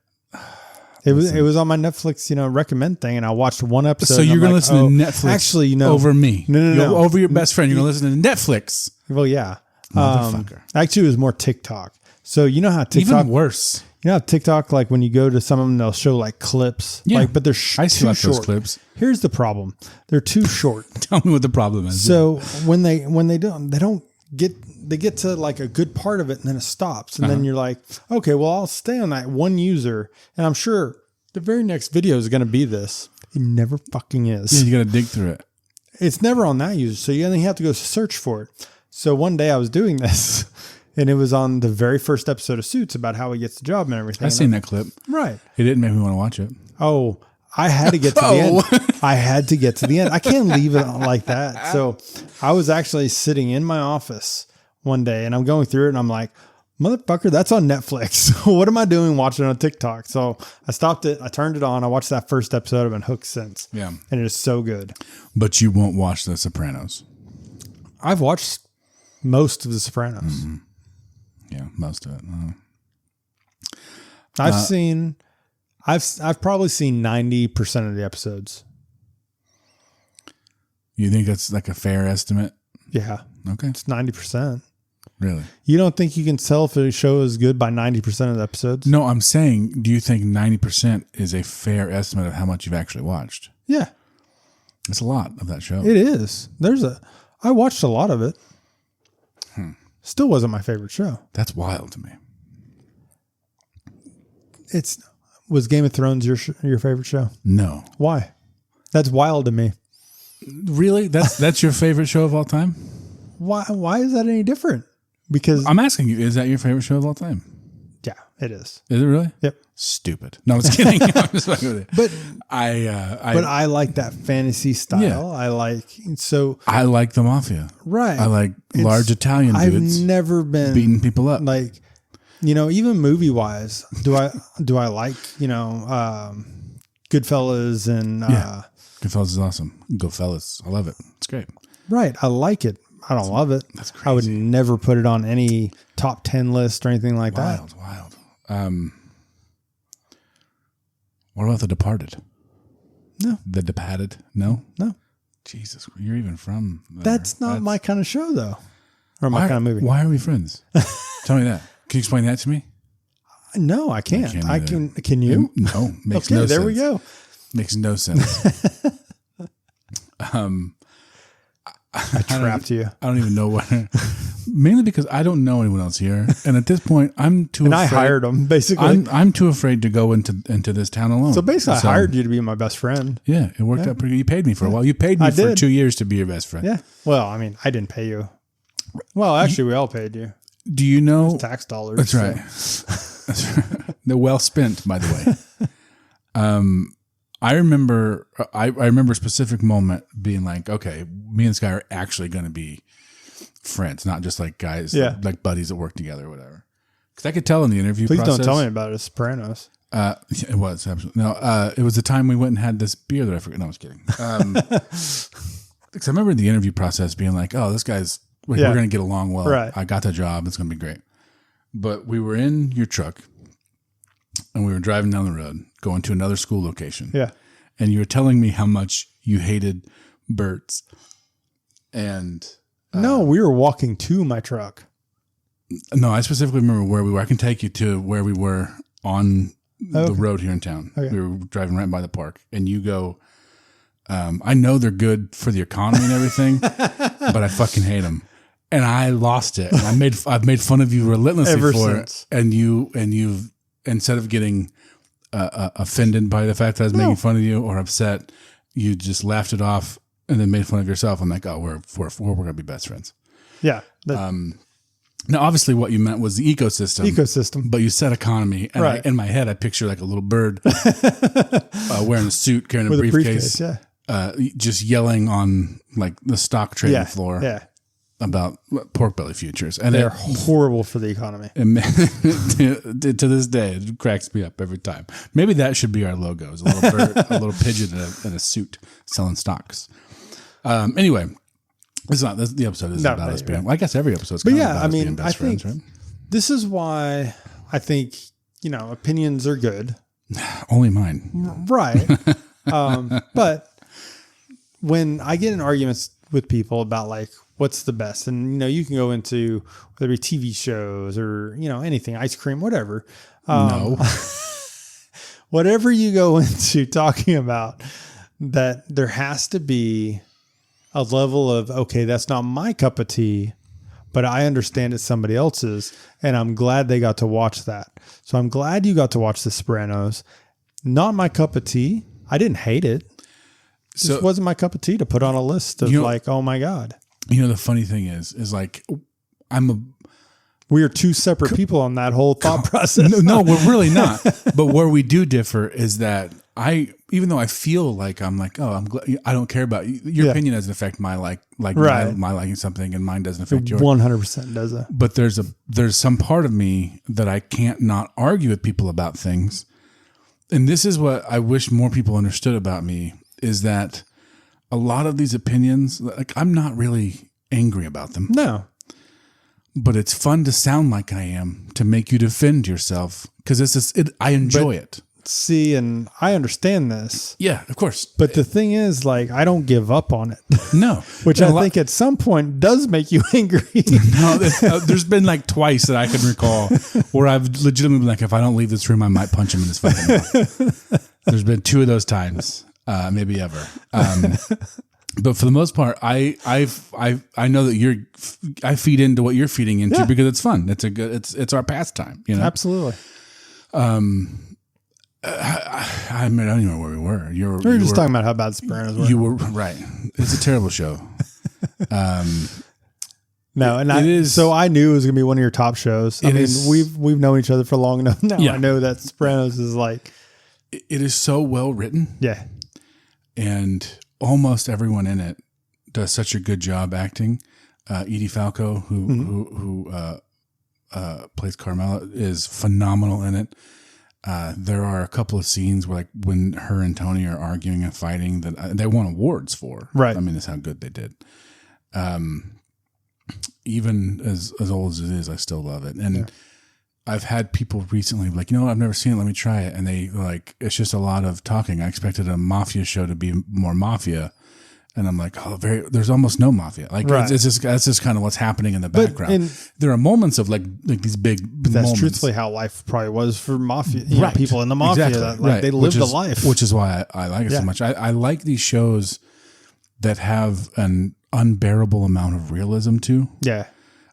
It was on my Netflix, recommend thing, and I watched one episode. So you're going to listen to Netflix actually, over me. No. Over your best friend. You're going to listen to Netflix. Well, yeah. Motherfucker. Actually, it was more TikTok. So you know how TikTok... Even worse. You know how TikTok, like when you go to some of them, they'll show like clips. Yeah. Like, but they're I see too short. those clips. Here's the problem. They're too short. Tell me what the problem is. So when they don't get to like a good part of it and then it stops. And then you're like, okay, well, I'll stay on that one user. And I'm sure the very next video is going to be this. It never fucking is. Yeah, you got to dig through it. It's never on that user. So you only have to go search for it. So one day I was doing this and it was on the very first episode of Suits about how he gets the job and everything. I've seen that clip. Right. It didn't make me want to watch it. Oh, I had to get to the end. I had to get to the end. I can't leave it like that. So I was actually sitting in my office one day and I'm going through it and I'm like, motherfucker, that's on Netflix. What am I doing watching on TikTok? So I stopped it. I turned it on. I watched that first episode. I've been hooked since. Yeah. And it is so good. But you won't watch The Sopranos. I've watched most of The Sopranos. Mm-hmm. Yeah, most of it. I've probably seen 90% of the episodes. You think that's like a fair estimate? Yeah. Okay. It's 90%. Really? You don't think you can tell if a show is good by 90% of the episodes? No, I'm saying, do you think 90% is a fair estimate of how much you've actually watched? Yeah. It's a lot of that show. It is. I watched a lot of it. Still wasn't my favorite show. That's wild to me. Was Game of Thrones your favorite show? No. Why? That's wild to me. Really? That's your favorite show of all time? Why is that any different? Because I'm asking you, is that your favorite show of all time? yeah, it is. Is it really? Yep. Stupid. No, I'm just kidding. I'm just fucking with you. But I like that fantasy style. Yeah. I like the mafia. Right. I like large Italian dudes. I've never been beating people up. Like, even movie wise, do I like, Goodfellas and Goodfellas is awesome. Goodfellas. I love it. It's great. Right. I like it. I don't love it. That's crazy. I would never put it on any top 10 list or anything like that. Wild. What about The Departed? No. The Departed? No? No. Jesus, you're even from there. That's not my kind of show, though. Or my kind of movie. Why are we friends? Tell me that. Can you explain that to me? No, I can't. I can. Can you? No. Makes okay, no there sense. we go. Makes no sense. I trapped you. I don't even know what. Mainly because I don't know anyone else here, and at this point, I'm too. And afraid, I hired him basically. I'm too afraid to go into this town alone. So basically, I hired you to be my best friend. Yeah, it worked out pretty good. You paid me for a while. You paid me for 2 years to be your best friend. Yeah. Well, I mean, I didn't pay you. Well, actually, we all paid you. Do you know tax dollars? That's right. That's right. They're well spent, by the way. I remember a specific moment being like, okay, me and this guy are actually going to be friends, not just like guys, like buddies that work together or whatever. Because I could tell in the interview process. Please don't tell me about it. Sopranos. It was absolutely no. It was the time we went and had this beer that I forget. No, I was kidding. Because I remember in the interview process being like, oh, this guy's we're going to get along well. Right. I got the job. It's going to be great. But we were in your truck. And we were driving down the road, going to another school location. Yeah. And you were telling me how much you hated birds. And no, we were walking to my truck. No, I specifically remember where we were. I can take you to where we were on the road here in town. Okay. We were driving right by the park. And you go, I know they're good for the economy and everything, but I fucking hate them. And I lost it. And I've made fun of you relentlessly ever for since. it. And you've instead of getting offended by the fact that I was making fun of you or upset, you just laughed it off and then made fun of yourself. I'm like, oh, we're going to be best friends. Yeah. Now, obviously, what you meant was the ecosystem. But you said economy. And in my head, I picture like a little bird wearing a suit, carrying a briefcase, yeah. Just yelling on like the stock trading floor. Yeah. about pork belly futures, and They're horrible for the economy. To this day, it cracks me up every time. Maybe that should be our logo: is a little bird, a little pigeon in a suit selling stocks. Anyway, it's not the episode isn't about us being. Well, I guess every episode's kind of about us being best friends, right? This is why I think opinions are good. Only mine, right? But when I get in arguments with people about like what's the best, and you can go into whether it be TV shows or anything, ice cream, whatever. No, whatever you go into talking about, that there has to be a level of, okay, that's not my cup of tea, but I understand it's somebody else's, and I'm glad they got to watch that. So I'm glad you got to watch The Sopranos. Not my cup of tea. I didn't hate it. It just wasn't my cup of tea to put on a list of like, oh my God. The funny thing is like, we are two separate people on that whole thought process. No, we're really not. But where we do differ is that even though I feel like I'm like, I'm glad, I don't care about your opinion doesn't affect my my liking something, and mine doesn't affect yours. 100% does that. But there's some part of me that I can't not argue with people about things, and this is what I wish more people understood about me, is that a lot of these opinions, like, I'm not really angry about them. No. But it's fun to sound like I am, to make you defend yourself, because I enjoy it. See, and I understand this. Yeah, of course. But the thing is, like, I don't give up on it. No. Which I think at some point does make you angry. No, there's been like twice that I can recall where I've legitimately been like, if I don't leave this room, I might punch him in his fucking mouth. There's been 2 of those times, maybe ever. But for the most part, I know that I feed into what you're feeding into because it's fun. It's our pastime, Absolutely. I mean, I don't even know where we were. We were just talking about how bad Sopranos were. You were right. It's a terrible show. No, and so I knew it was going to be one of your top shows. I mean, we've known each other for long enough now. Yeah. I know that Sopranos is like, it is so well written. Yeah, and almost everyone in it does such a good job acting. Edie Falco, who plays Carmela, is phenomenal in it. There are a couple of scenes where, like, when her and Tony are arguing and fighting, that they won awards for. Right. I mean, that's how good they did. Even as old as it is, I still love it. And I've had people recently be like, I've never seen it. Let me try it. And they it's just a lot of talking. I expected a mafia show to be more mafia. And I'm like, there's almost no mafia. Like, that's just kind of what's happening in the background. There are moments of like these big but that's moments. Truthfully how life probably was for mafia, people in the mafia. Exactly. That, they lived a life. Which is why I like it so much. I like these shows that have an unbearable amount of realism too. Yeah.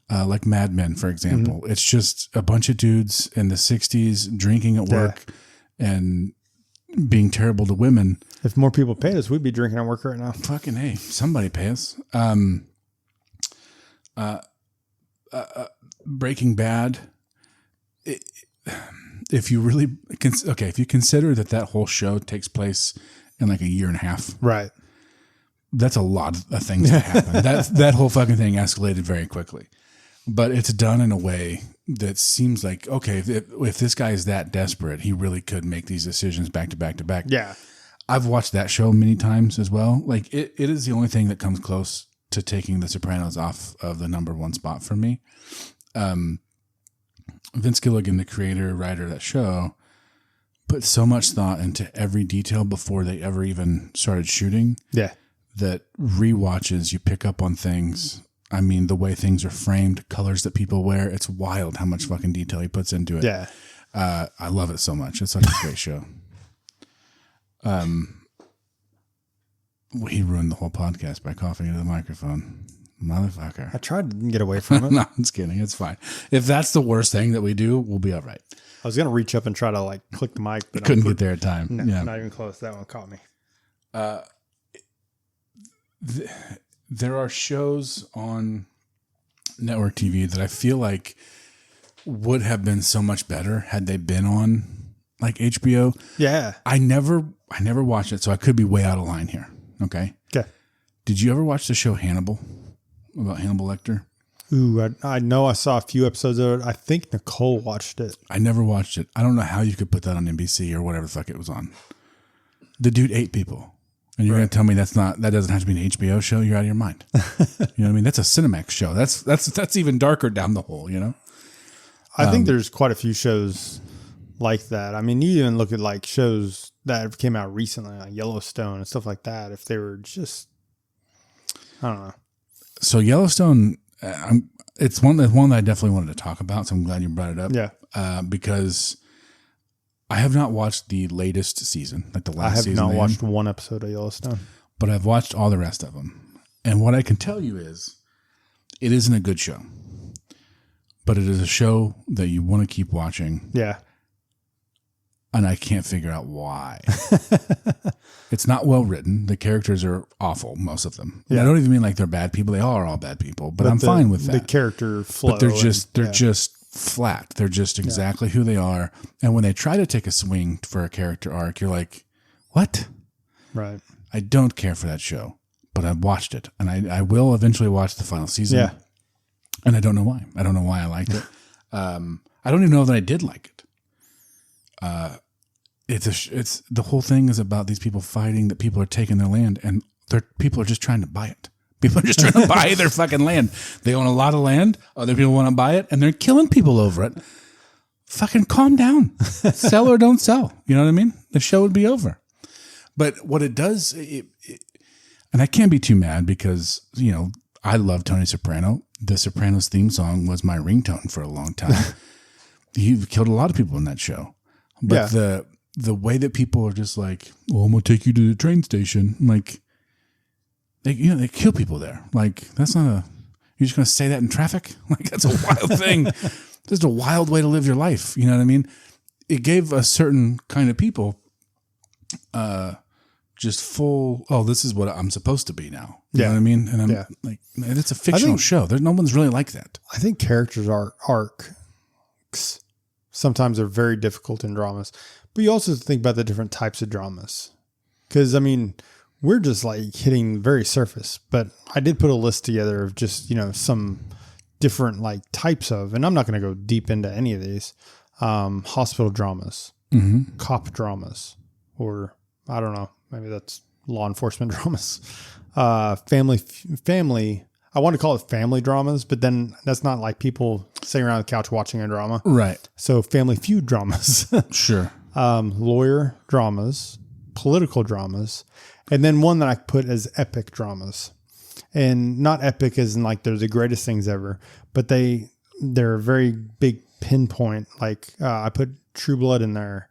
Like Mad Men, for example. It's just a bunch of dudes in the 60s drinking at work and being terrible to women. If more people paid us, we'd be drinking at work right now. Fucking hey, somebody pay us. Breaking Bad. If you really if you consider that whole show takes place in like a year and a half, right? That's a lot of things that happen. that whole fucking thing escalated very quickly, but it's done in a way that seems like, okay, if this guy is that desperate, he really could make these decisions back to back to back. Yeah. I've watched that show many times as well. Like, it is the only thing that comes close to taking The Sopranos off of the #1 spot for me. Vince Gilligan, the creator, writer of that show, put so much thought into every detail before they ever even started shooting. Yeah. That rewatches, you pick up on things. I mean, the way things are framed, colors that people wear, it's wild how much fucking detail he puts into it. Yeah. I love it so much. It's such a great show. He ruined the whole podcast by coughing into the microphone. Motherfucker. I tried to get away from it. No, I'm just kidding. It's fine. If that's the worst thing that we do, we'll be all right. I was going to reach up and try to like click the mic, but couldn't get there in time. No, not even close. That one caught me. There are shows on network TV that I feel like would have been so much better had they been on like HBO. Yeah. I never watched it, so I could be way out of line here. Okay. Okay. Did you ever watch the show Hannibal about Hannibal Lecter? Ooh, I know I saw a few episodes of it. I think Nicole watched it. I never watched it. I don't know how you could put that on NBC or whatever the fuck it was on. The dude ate people. And you're going to tell me that doesn't have to be an HBO show? You're out of your mind. You know what I mean? That's a Cinemax show. That's even darker down the hole, you know? I think there's quite a few shows like that. I mean, you even look at like shows that came out recently, like Yellowstone and stuff like that. If they were just, I don't know. So Yellowstone, it's one that I definitely wanted to talk about. So I'm glad you brought it up. Yeah. Because I have not watched the latest season, like the last season. I have not watched one episode of Yellowstone. But I've watched all the rest of them. And what I can tell you is it isn't a good show. But it is a show that you want to keep watching. Yeah. And I can't figure out why. It's not well written. The characters are awful, most of them. Yeah. I don't even mean like they're bad people. They are all bad people. But I'm fine with that. The character flow. But they're just flat. They're just exactly who they are. And when they try to take a swing for a character arc, you're like, what? Right. I don't care for that show. But I've watched it. And I will eventually watch the final season. Yeah. And I don't know why. I don't know why I liked it. I don't even know that I did like it. It's the whole thing is about these people fighting that people are taking their land, and people are just trying to buy it. People are just trying to buy their fucking land. They own a lot of land. Other people want to buy it, and they're killing people over it. Fucking calm down. Sell or don't sell. You know what I mean? The show would be over. But what it does, and I can't be too mad because, you know, I love Tony Soprano. The Sopranos theme song was my ringtone for a long time. He killed a lot of people in that show. But the way that people are just like, well, I'm going to take you to the train station. Like, they kill people there. Like, that's not you're just going to say that in traffic? Like, that's a wild thing. Just a wild way to live your life. You know what I mean? It gave a certain kind of people just full, this is what I'm supposed to be now. You know what I mean? And I'm like, and it's a fictional show. No one's really like that. I think characters arcs sometimes are very difficult in dramas, but you also think about the different types of dramas. Because, I mean, we're just like hitting very surface, but I did put a list together of just, you know, some different like types of, and I'm not going to go deep into any of these, hospital dramas, cop dramas, or I don't know, maybe that's law enforcement dramas, family. I want to call it family dramas, but then that's not like people sitting around the couch watching a drama. Right. So family feud dramas. Sure. Lawyer dramas, political dramas, and then one that I put as epic dramas. And not epic as in like they're the greatest things ever, but they're a very big pinpoint. Like I put True Blood in there,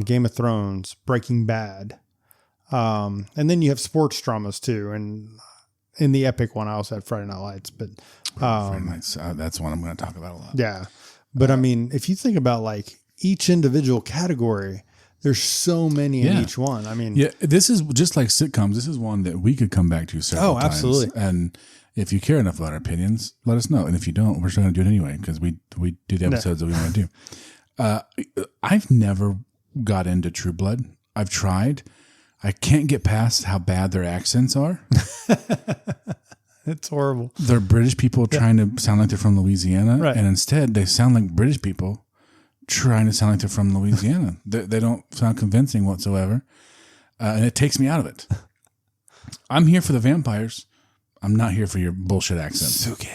Game of Thrones, Breaking Bad. And then you have sports dramas too. And in the epic one, I also had Friday Night Lights, but Friday Nights, that's one I'm going to talk about a lot. Yeah. But I mean, if you think about like each individual category, there's so many in each one. I mean, this is just like sitcoms. This is one that we could come back to several times. Absolutely. And if you care enough about our opinions, let us know. And if you don't, we're still going to do it anyway because we do the episodes that we want to do. I've never got into True Blood. I've tried. I can't get past how bad their accents are. It's horrible. They're British people trying to sound like they're from Louisiana. Right. And instead, they sound like British people trying to sound like they're from Louisiana. They don't sound convincing whatsoever. And it takes me out of it. I'm here for the vampires. I'm not here for your bullshit accents. Suke.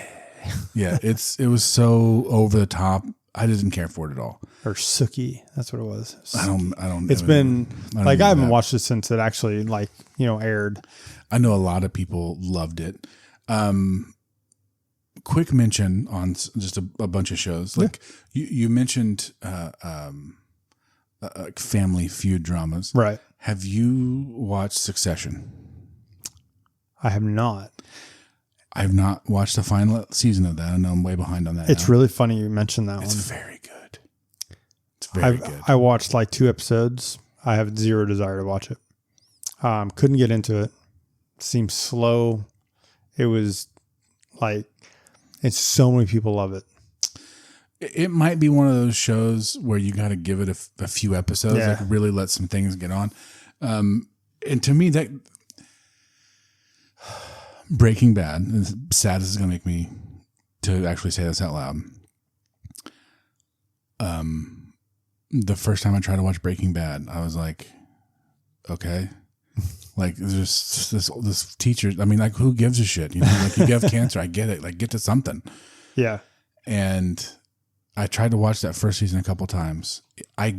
Yeah, it was so over the top. I didn't care for it at all. Or Suki. That's what it was. I don't. It's been like I haven't watched it since it actually aired. I know a lot of people loved it. Quick mention on just a bunch of shows. Like you mentioned family feud dramas. Right. Have you watched Succession? I have not. I have not watched the final season of that. I know I'm way behind on that. It's really funny you mentioned that one. It's very good. It's very good. I watched like 2 episodes. I have zero desire to watch it. Couldn't get into it. Seemed slow. It was like, it's so many people love it. It might be one of those shows where you got to give it a few episodes, like really let some things get on. And to me, that Breaking Bad, as sad as it's going to make me to actually say this out loud. The first time I tried to watch Breaking Bad, I was like, okay. Like, there's this teacher. I mean, like, who gives a shit? You know, like, you have cancer. I get it. Like, get to something. Yeah. And I tried to watch that first season a couple times. I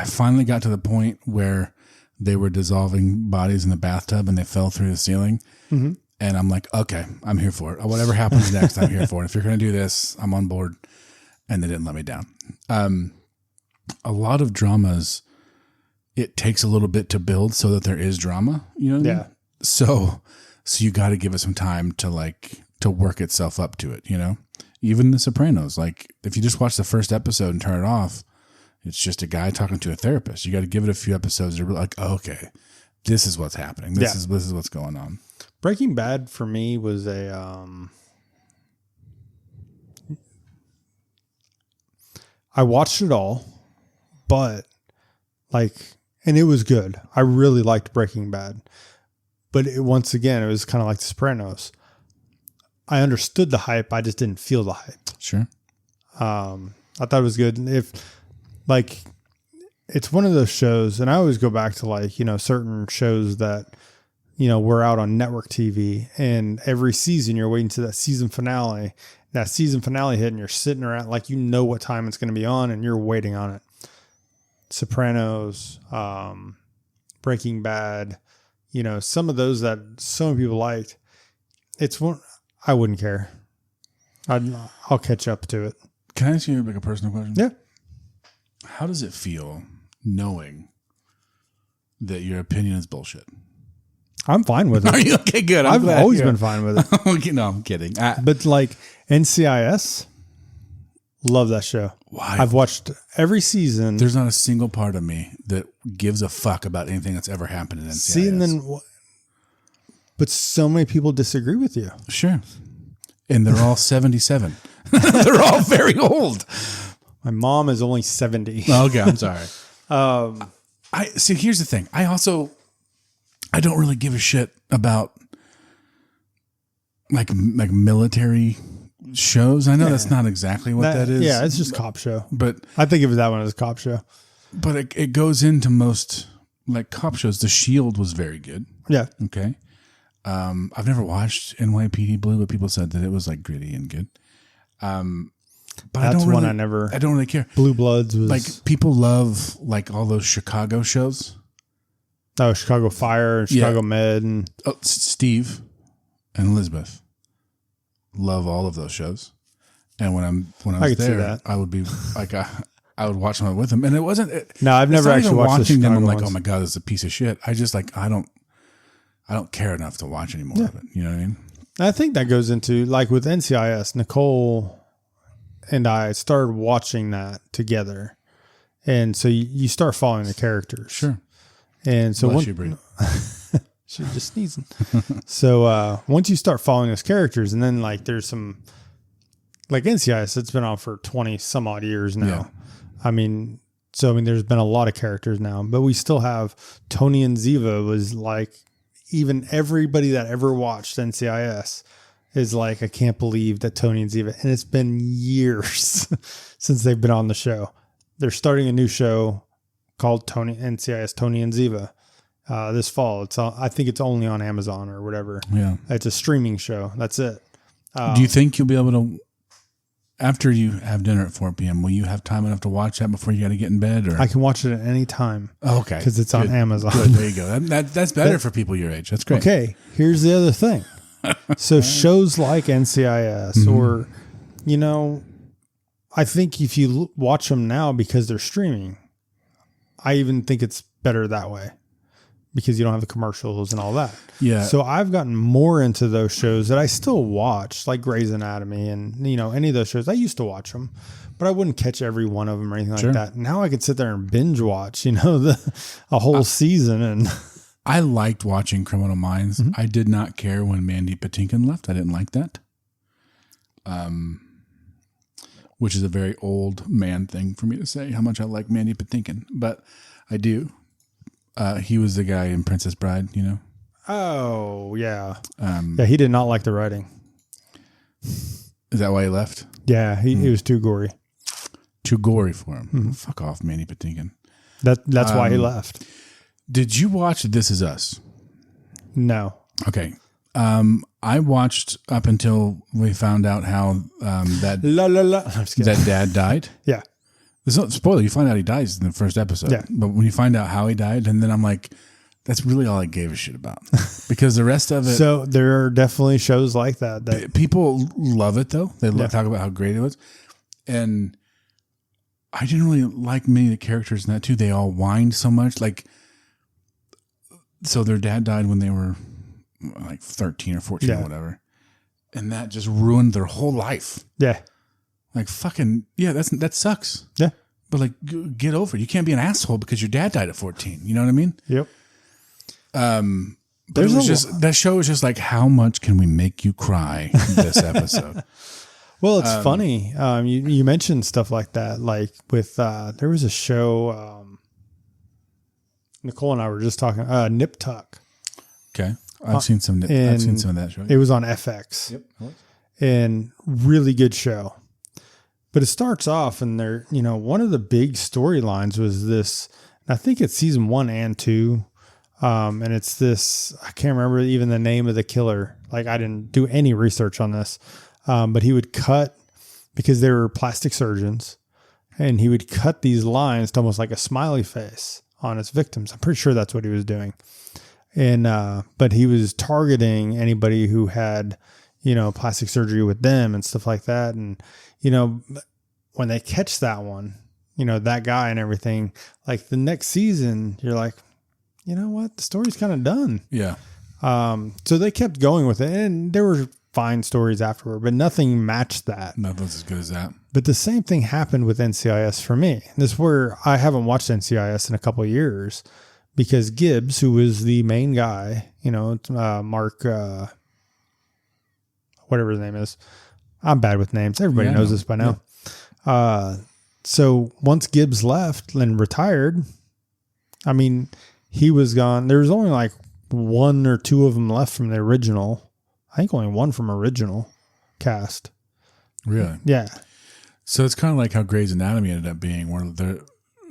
finally got to the point where they were dissolving bodies in the bathtub and they fell through the ceiling. Mm-hmm. And I'm like, okay, I'm here for it. Whatever happens next, I'm here for it. If you're going to do this, I'm on board. And they didn't let me down. A lot of dramas, it takes a little bit to build so that there is drama, you know what I mean? So you got to give it some time to work itself up to it, you know? Even The Sopranos, like, if you just watch the first episode and turn it off, it's just a guy talking to a therapist. You got to give it a few episodes to be like, oh, okay, this is what's happening. This is what's going on. Breaking Bad for me was I watched it all, but and it was good. I really liked Breaking Bad, but once again, it was kind of like The Sopranos. I understood the hype. I just didn't feel the hype. Sure. I thought it was good. It's one of those shows, and I always go back to certain shows that, were out on network TV, and every season you're waiting to that season finale. That season finale hit, and you're sitting around like what time it's going to be on, and you're waiting on it. Sopranos, Breaking Bad, some of those that so many people liked. It's one I wouldn't care. I'll catch up to it. Can I ask you a personal question? Yeah. How does it feel knowing that your opinion is bullshit? I'm fine with it. Are you okay? Good. I've always been fine with it. No, I'm kidding. But NCIS, love that show. Why? I've watched every season. There's not a single part of me that gives a fuck about anything that's ever happened in NCIS. See, but so many people disagree with you. Sure. And they're all 77. They're all very old. My mom is only 70. Okay, I'm sorry. See, here's the thing. I don't really give a shit about like military shows. I know that's not exactly what that is. Yeah, it's just cop show. But I think of that one as a cop show. But it goes into most like cop shows. The Shield was very good. Yeah. Okay. I've never watched NYPD Blue, but people said that it was like gritty and good. But that's I don't really care. Blue Bloods was like people love like all those Chicago shows. Oh, Chicago Fire and Chicago Med and Steve and Elizabeth love all of those shows. And when I was there, I would be like I would watch them with them, and it wasn't. I've never actually watched watching them. I'm like, ones. oh my god, this is a piece of shit. I just I don't care enough to watch any more of it. You know what I mean? I think that goes into like with NCIS. Nicole and I started watching that together, and so you start following the characters. Sure. And so she's just sneezing. So once you start following those characters, and then like there's some like NCIS, it's been on for 20 some odd years now. Yeah. I mean, there's been a lot of characters now, but we still have Tony and Ziva was like, even everybody that ever watched NCIS is like, I can't believe that Tony and Ziva, and it's been years since they've been on the show. They're starting a new show called NCIS Tony and Ziva this fall. I think it's only on Amazon or whatever. Yeah. It's a streaming show. That's it. Do you think you'll be able to, after you have dinner at 4 p.m., will you have time enough to watch that before you got to get in bed? Or I can watch it at any time. Oh, okay. Because it's on Amazon. Good. There you go. That's better for people your age. That's great. Okay. Here's the other thing. So shows like NCIS or, I think if you watch them now because they're streaming, I even think it's better that way because you don't have the commercials and all that. Yeah. So I've gotten more into those shows that I still watch, like Grey's Anatomy and, any of those shows. I used to watch them, but I wouldn't catch every one of them or anything like that. Now I can sit there and binge watch, a whole season. And I liked watching Criminal Minds. Mm-hmm. I did not care when Mandy Patinkin left. I didn't like that. Which is a very old man thing for me to say, how much I like Mandy Patinkin. But I do. He was the guy in Princess Bride, Oh, yeah. He did not like the writing. Is that why he left? Yeah, he was too gory. Too gory for him. Mm-hmm. Fuck off, Manny Patinkin. That's why he left. Did you watch This Is Us? No. Okay. I watched up until we found out how that dad died. Yeah. There's no spoiler. You find out he dies in the first episode. Yeah. But when you find out how he died, and then I'm like, that's really all I gave a shit about. Because the rest of it. So there are definitely shows like that. People love it, though. They talk about how great it was. And I didn't really like many of the characters in that, too. They all whined so much. Like, so their dad died when they were like 13 or 14 or whatever. And that just ruined their whole life. Yeah. Like, fucking, that sucks. Yeah. But, like, get over it. You can't be an asshole because your dad died at 14. You know what I mean? Yep. But it was just, that show was just like, how much can we make you cry this episode? Well, it's funny. You mentioned stuff like that. Like with, there was a show, Nicole and I were just talking, Nip Tuck. Okay. I've seen some of that show. It was on FX. Yep. And really good show. But it starts off and one of the big storylines was this, I think it's season 1 and 2. And it's this, I can't remember even the name of the killer. Like I didn't do any research on this. But he would cut, because they were plastic surgeons, and he would cut these lines to almost like a smiley face on his victims. I'm pretty sure that's what he was doing. And, but he was targeting anybody who had, plastic surgery with them and stuff like that. And, when they catch that one, that guy and everything, like the next season, you're like, you know what? The story's kind of done. Yeah. So they kept going with it, and there were fine stories afterward, but nothing matched that. Nothing's as good as that. But the same thing happened with NCIS for me. This is where I haven't watched NCIS in a couple of years because Gibbs, who was the main guy, Mark, whatever his name is. I'm bad with names. Everybody knows this by now. Yeah. So once Gibbs left and retired, I mean, he was gone. There was only like 1 or 2 of them left from the original. I think only 1 from original cast. Really? Yeah. So it's kind of like how Grey's Anatomy ended up being, where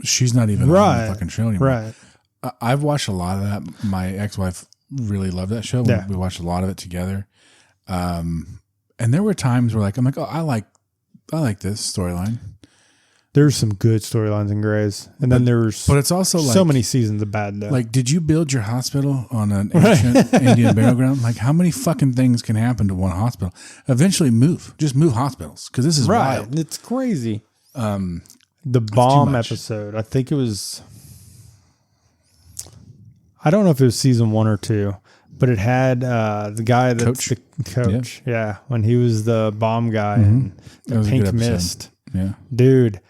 she's not even on the fucking show anymore. Right. I've watched a lot of that. My ex-wife really loved that show. Yeah. We watched a lot of it together. And there were times where I'm like, oh, I like this storyline. There's some good storylines in Grey's. And then there's but it's also so many seasons of bad though. Like, did you build your hospital on an ancient Indian burial ground? Like, how many fucking things can happen to one hospital? Eventually just move hospitals, because this is wild. It's crazy. The bomb episode, I think it was, I don't know if it was season 1 or 2, but it had the guy that's the coach. Yeah. When he was the bomb guy and the pink mist. Yeah. Dude.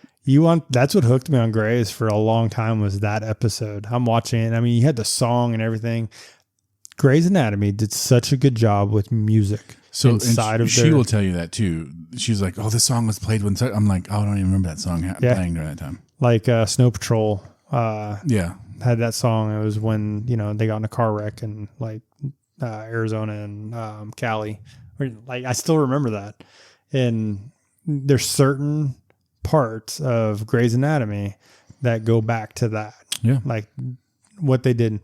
That's what hooked me on Grey's for a long time was that episode. I'm watching it. I mean, you had the song and everything. Grey's Anatomy did such a good job with music. So inside of she will tell you that too. She's like, oh, this song was played when I'm like, oh, I don't even remember that song playing during that time. Like Snow Patrol. Had that song. It was when, they got in a car wreck in like Arizona and Cali. Like I still remember that. And there's certain parts of Grey's Anatomy that go back to that. Yeah. Like what they did.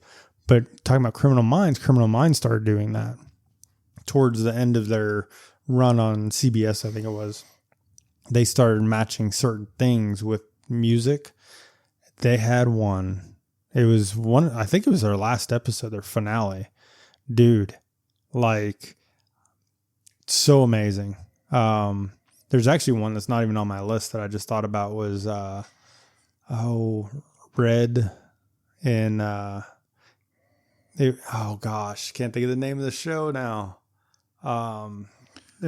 But talking about Criminal Minds started doing that towards the end of their run on CBS, I think it was. They started matching certain things with music. They had one. It was one, I think it was their last episode, their finale. Dude, like, so amazing. There's actually one that's not even on my list that I just thought about was, Red in, oh gosh, can't think of the name of the show now. And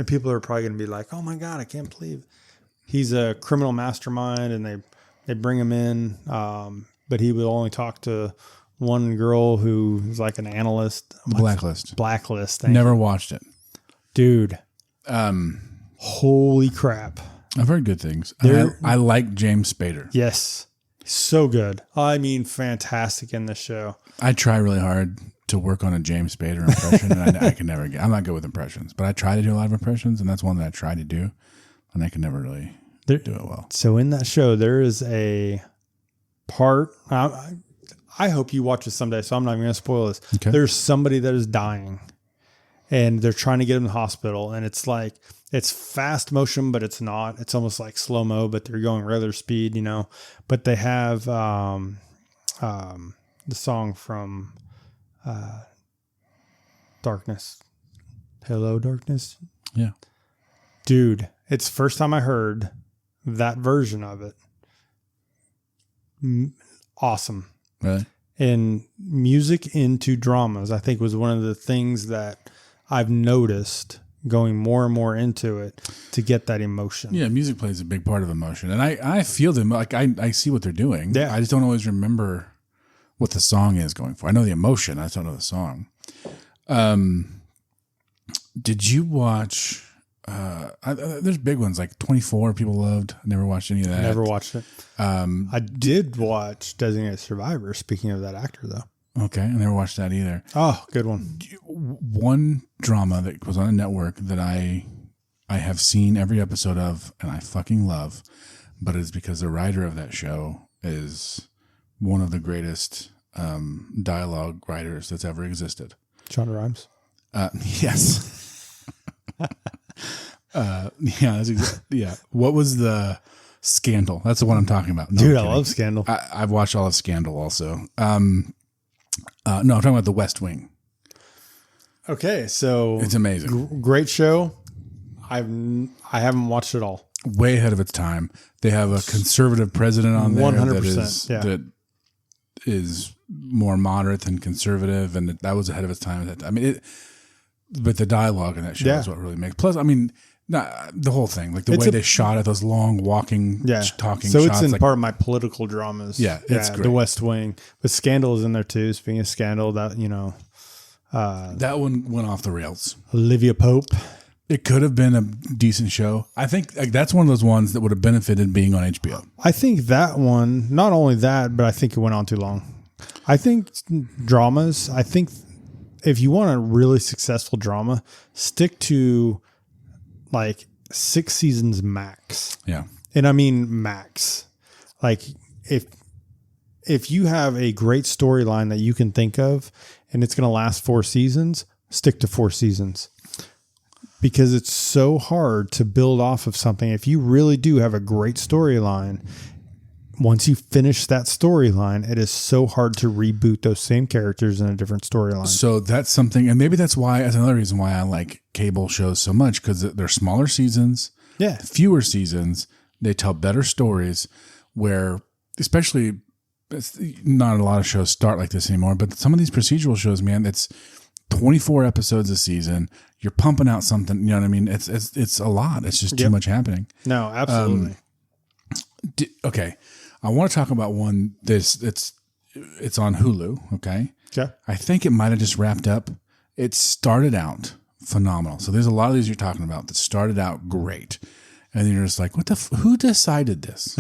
people are probably going to be like, oh my God, I can't believe he's a criminal mastermind and they bring him in. But he will only talk to one girl who's like an analyst. Blacklist. Never watched it. Dude. Holy crap. I've heard good things. I like James Spader. Yes. So good. I mean, fantastic in this show. I try really hard to work on a James Spader impression, and I can never get. I'm not good with impressions, but I try to do a lot of impressions, and that's one that I try to do, and I can never really do it well. So in that show, there is a part. I hope you watch it someday, so I'm not even going to spoil this. Okay. There's somebody that is dying, and they're trying to get him to the hospital, and it's like it's fast motion, but it's not. It's almost like slow mo, but they're going regular speed, But they have the song from Darkness. Hello, Darkness. Yeah, dude, it's the first time I heard that version of it. Awesome. really. And music into dramas, I think, was one of the things that I've noticed going more and more into it to get that emotion. Yeah, music plays a big part of emotion, and I feel them. Like I see what they're doing. Yeah. I just don't always remember what the song is going for. I know the emotion. I just don't know the song. Did you watch? There's big ones like 24. People loved. I never watched any of that. Never watched it. I did watch Designated Survivor. Speaking of that actor, though. Okay, I never watched that either. Oh, good one. One drama that was on a network that I have seen every episode of, and I fucking love, but it's because the writer of that show is one of the greatest dialogue writers that's ever existed. Shonda Rhimes. Yes. Yeah. What was the Scandal? That's the one I'm talking about. No, Dude, I'm I love Scandal. I've watched all of Scandal also. No, I'm talking about The West Wing. Okay, so It's amazing. Great show. I haven't watched it all. Way ahead of its time. They have a conservative president on there 100%, that is more moderate than conservative, and that was ahead of its time. I mean, but the dialogue in that show is what really makes. Plus, I mean, the whole thing, like the way they shot it, those long walking, talking so shots. It's in like, part of my political dramas. Yeah, it's great. The West Wing. But Scandal is in there too. Speaking of Scandal, that, that one went off the rails. Olivia Pope. It could have been a decent show. I think that's one of those ones that would have benefited being on HBO. I think that one, not only that, but I think it went on too long. I think dramas, if you want a really successful drama, stick to like 6 seasons max. Yeah. And I mean max. Like if you have a great storyline that you can think of and it's going to last 4 seasons, stick to 4 seasons. Because it's so hard to build off of something. If you really do have a great storyline, once you finish that storyline, it is so hard to reboot those same characters in a different storyline. So that's something, and maybe that's another reason why I like cable shows so much, because they're smaller seasons, fewer seasons, they tell better stories, where especially not a lot of shows start like this anymore, but some of these procedural shows, man, it's 24 episodes a season. You're pumping out something, you know what I mean? It's a lot. It's just too much happening. No, absolutely. Okay. I want to talk about one it's on Hulu, okay? Okay. I think it might have just wrapped up. It started out phenomenal. So there's a lot of these you're talking about that started out great. And then you're just like, who decided this?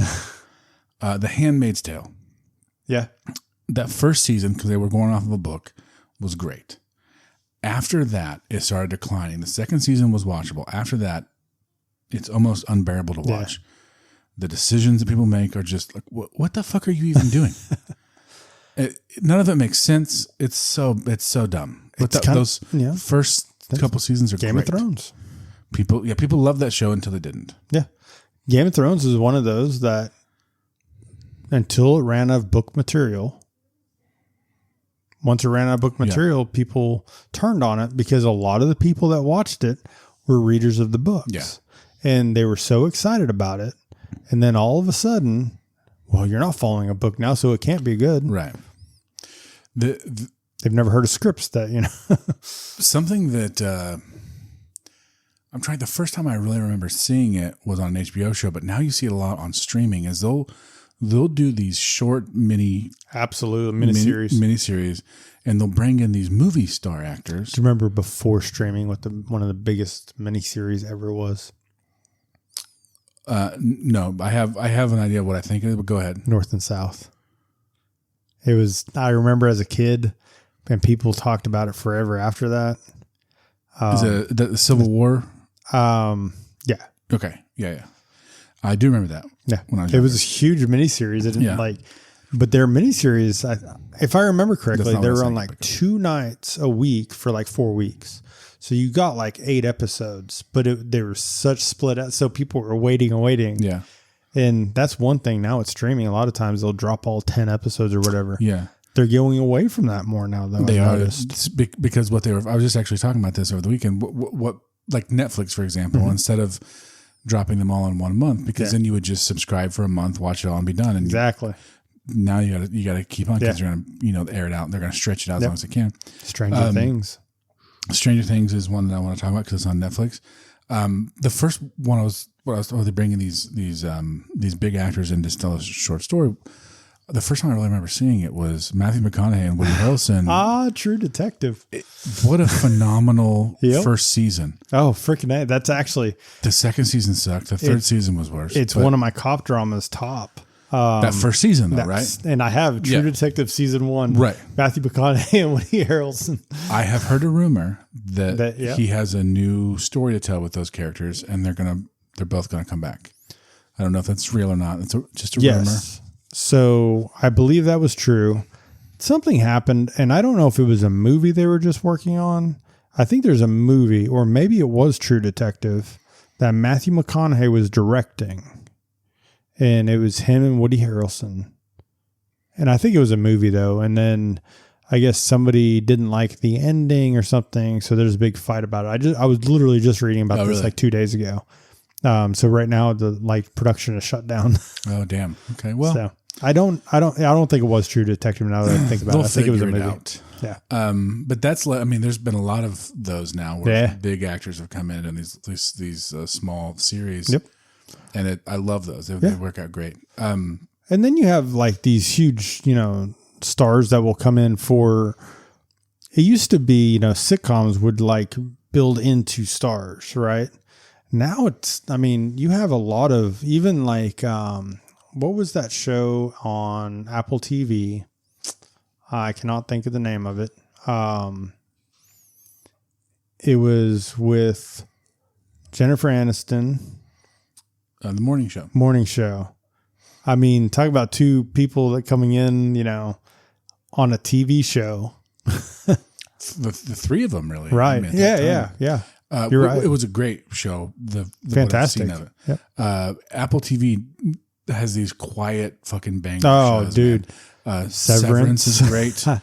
The Handmaid's Tale. Yeah. That first season, because they were going off of a book, was great. After that, it started declining. The second season was watchable. After that, it's almost unbearable to watch. Yeah. The decisions that people make are just like, what the fuck are you even doing? None of it makes sense. It's so dumb. But those first couple seasons are Game great. of Thrones. People love that show until they didn't. Yeah. Game of Thrones is one of those that until it ran out of book material, once it ran out of book material, people turned on it because a lot of the people that watched it were readers of the books. Yeah. And they were so excited about it. And then all of a sudden, well, you're not following a book now, so it can't be good. Right. They've never heard of scripts that, Something that I'm trying, the first time I really remember seeing it was on an HBO show, but now you see it a lot on streaming, is they'll do these short miniseries, and they'll bring in these movie star actors. Do you remember before streaming what one of the biggest miniseries ever was? No, I have an idea of what I think of it, but go ahead. North and South. It was, I remember as a kid, and people talked about it forever after that. Is it the Civil War? Yeah. Okay. Yeah. I do remember that. Yeah. When I was it was a huge miniseries. It didn't but their miniseries, if I remember correctly, they were on like 2 nights a week for like 4 weeks. So you got like 8 episodes, but they were such split out. So people were waiting and waiting. Yeah. And that's one thing now with streaming. A lot of times they'll drop all 10 episodes or whatever. Yeah. They're going away from that more now, though. They are. Because what I was just actually talking about this over the weekend. What like Netflix, for example, instead of dropping them all in 1 month, because then you would just subscribe for a month, watch it all and be done. And exactly. Now you gotta keep on because you're going to air it out. They're going to stretch it out as long as they can. Stranger Things. Stranger Things is one that I want to talk about because it's on Netflix. The first one they're bringing these big actors in to tell a short story. The first time I really remember seeing it was Matthew McConaughey and Woody Harrelson. True Detective. What a phenomenal first season. Oh, freaking A. That's actually... The second season sucked. The third season was worse. It's one of my cop dramas top. That first season, though, right? And I have True Detective season 1. Right. Matthew McConaughey and Woody Harrelson. I have heard a rumor that he has a new story to tell with those characters, and they're both gonna come back. I don't know if that's real or not. It's just a rumor. So I believe that was true. Something happened, and I don't know if it was a movie they were just working on. I think there's a movie, or maybe it was True Detective, that Matthew McConaughey was directing. And it was him and Woody Harrelson. And I think it was a movie, though. And then I guess somebody didn't like the ending or something. So there's a big fight about it. I was literally just reading about this like 2 days ago. So right now the production is shut down. Oh, damn. Okay. Well, so I don't think it was True Detective now that I think about it. I think it was a movie. Yeah. But there's been a lot of those now where big actors have come in these small series. Yep. And I love those. They work out great. And then you have like these huge, stars that will come in for, it used to be, sitcoms would like build into stars, right? Now you have a lot of even like, what was that show on Apple TV? I cannot think of the name of it. It was with Jennifer Aniston. The morning show. Morning show. I mean, talk about 2 people that coming in, on a TV show. the 3 of them, really. Right. Yeah. You're right. It was a great show. Fantastic. What I've seen of it. Yep. Apple TV has these quiet fucking bangers. Oh, shows, dude. Severance is great. I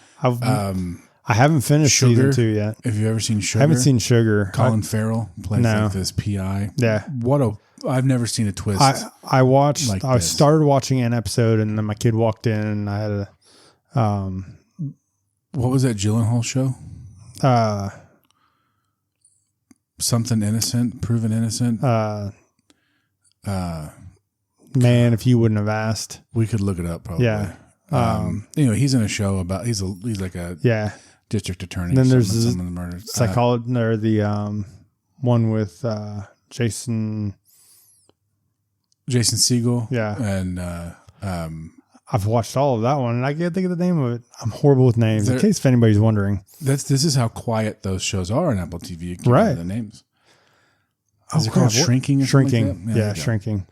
haven't finished Sugar. season 2 yet. Have you ever seen Sugar? I haven't seen Sugar. Colin Farrell plays like this PI. Yeah. I've never seen a twist. I watched. Like I started watching an episode, and then my kid walked in, and I had a. What was that Gyllenhaal show? Something innocent, proven innocent. Man, if you wouldn't have asked, we could look it up. Probably. Yeah. He's in a show about. He's like a district attorney. And then there's some of the murders. Psychologist, or the one with Jason Segel. Yeah. And I've watched all of that one, and I can't think of the name of it. I'm horrible with names, in case if anybody's wondering. This is how quiet those shows are on Apple TV. You can't remember the names. Is it called Shrinking? Shrinking. Like yeah, Shrinking.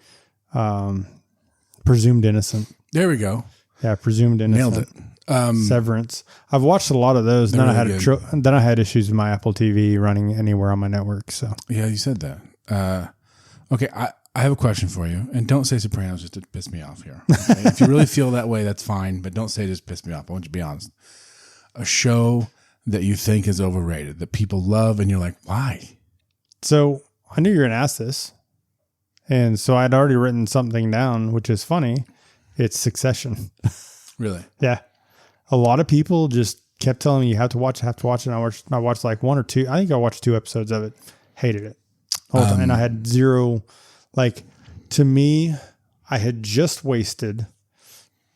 Presumed Innocent. There we go. Yeah, Presumed Innocent. Nailed it. Severance. I've watched a lot of those. Then really I had issues with my Apple TV running anywhere on my network. So yeah, you said that. Okay, I have a question for you, and don't say Sopranos just to piss me off here. Okay? If you really feel that way, that's fine, but don't say just piss me off. I want you to be honest. A show that you think is overrated, that people love, and you're like, why? So I knew you were going to ask this, and so I'd already written something down, which is funny. It's Succession. Really? Yeah. A lot of people just kept telling me you have to watch it, and I watched like 1 or 2. I think I watched 2 episodes of it. Hated it. All the time. And I had zero, to me, I had just wasted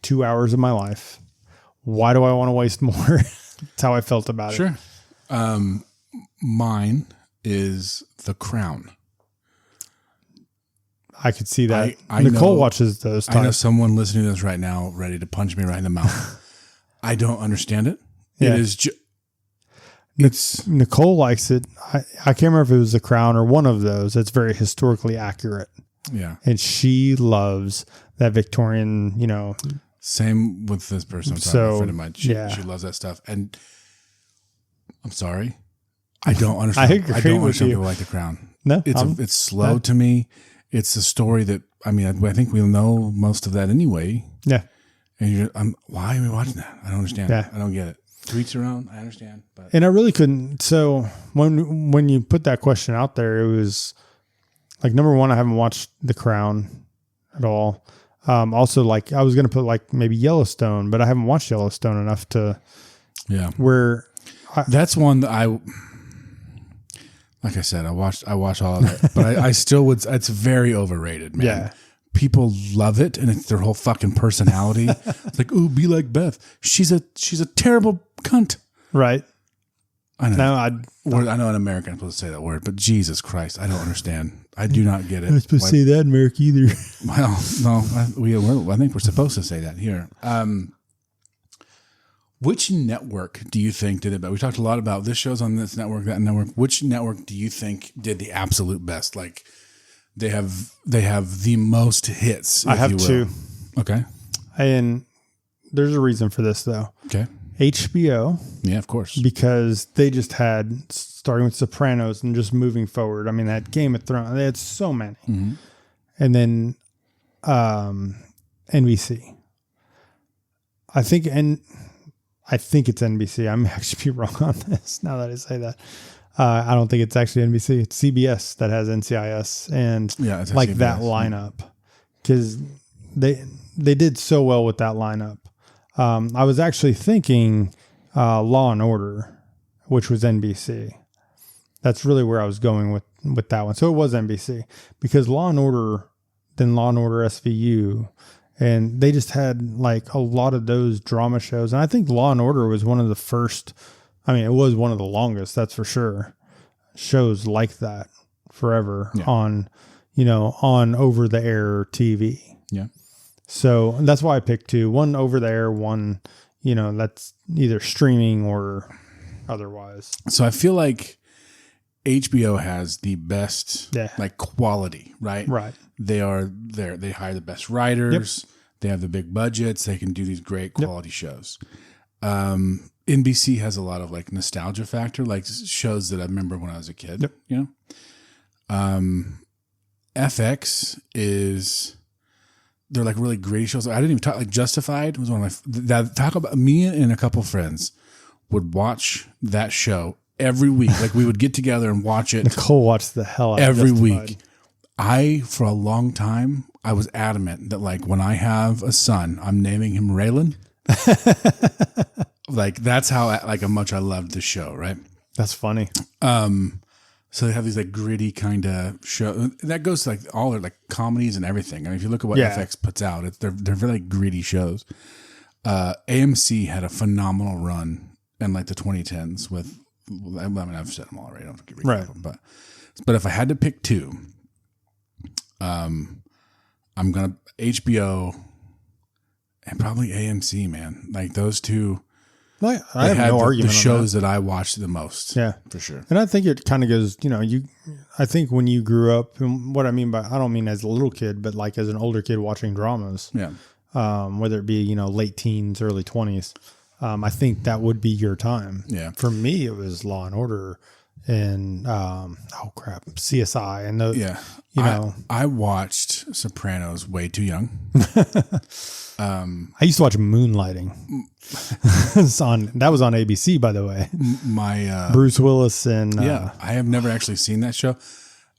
2 hours of my life. Why do I want to waste more? That's how I felt about it. Sure. Mine is The Crown. I could see that. Nicole watches those times. I know someone listening to this right now ready to punch me right in the mouth. I don't understand it. Yeah. It is Nicole likes it. I can't remember if it was The Crown or one of those. It's very historically accurate. Yeah. And she loves that Victorian, Same with this person. I'm talking about, a friend of mine. She loves that stuff. And I'm sorry. I don't understand. I don't understand people like The Crown. No. It's slow to me. It's a story that, I think we'll know most of that anyway. Yeah. And why are we watching that? I don't understand. Yeah. I don't get it. To each their own, I understand. And I really couldn't. So when you put that question out there, it was like, number one, I haven't watched The Crown at all. Also, like, I was going to put like maybe Yellowstone, but I haven't watched Yellowstone enough to. Yeah. That's one that like I said, I watched all of it, but I still would. It's very overrated, man. Yeah. People love it, and it's their whole fucking personality. It's like, ooh, be like Beth. She's a terrible cunt. Right. I know. I know in America I'm supposed to say that word, but Jesus Christ, I don't understand. I do not get it. I'm not supposed to say that in America either. Well, no, I think we're supposed to say that here. Which network do you think did it best? We talked a lot about this show's on this network, that network. Which network do you think did the absolute best? Like they have the most hits. I have two. Okay. And there's a reason for this though. Okay. HBO. Yeah, of course. Because they just had, starting with Sopranos and just moving forward. I mean, that Game of Thrones, they had so many. Mm-hmm. And then NBC. I think it's NBC. I may actually be wrong on this now that I say that. I don't think it's actually NBC. It's CBS that has NCIS and like CBS, that lineup. Because they did so well with that lineup. I was actually thinking Law and Order, which was NBC. That's really where I was going with that one. So it was NBC because Law and Order, then Law and Order SVU, and they just had like a lot of those drama shows. And I think Law and Order was one of the first, it was one of the longest, that's for sure, shows like that forever on over the air TV. Yeah. So that's why I picked two, one over the air, one, that's either streaming or otherwise. So I feel like HBO has the best like quality, right? Right. They hire the best writers. Yep. They have the big budgets. They can do these great quality shows. NBC has a lot of like nostalgia factor, like shows that I remember when I was a kid. Yep. FX they're like really gritty shows. I didn't even talk, like Justified was one of me and a couple friends would watch that show every week. Like we would get together and watch it. Nicole watched the hell out of every Justified. week. For a long time, I was adamant that like when I have a son, I'm naming him Raylan. Like that's how much I loved the show. Right. That's funny. So they have these like gritty kind of show that goes to like all their like comedies and everything. I mean, if you look at what FX puts out, they're very like gritty shows. AMC had a phenomenal run in like the 2010s with. I've said them all already. I don't have to get rid of them, but if I had to pick two, I'm gonna HBO and probably AMC. Man, like those two. I have no argument. The shows that I watched the most, for sure. And I think it kind of goes. I think when you grew up, and what I mean by I don't mean as a little kid, but like as an older kid watching dramas. Yeah. Whether it be late teens, early 20s. I think that would be your time. Yeah. For me, it was Law and Order and CSI and those. Yeah. I watched Sopranos way too young. I used to watch Moonlighting. That was on ABC, by the way. Bruce Willis and I have never actually seen that show.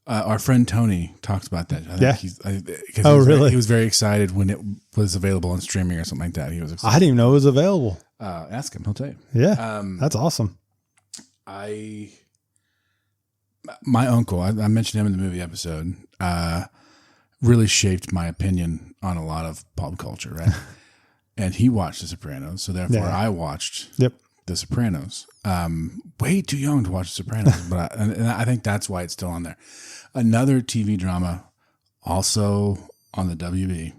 Our friend Tony talks about that. Really? He was very excited when it was available on streaming or something like that. He was excited. I didn't even know it was available. Ask him; he'll tell you. Yeah, that's awesome. My uncle, I mentioned him in the movie episode, really shaped my opinion on a lot of pop culture, right? And he watched The Sopranos, so therefore I watched The Sopranos. Way too young to watch The Sopranos, but I think that's why it's still on there. Another TV drama, also on the WB,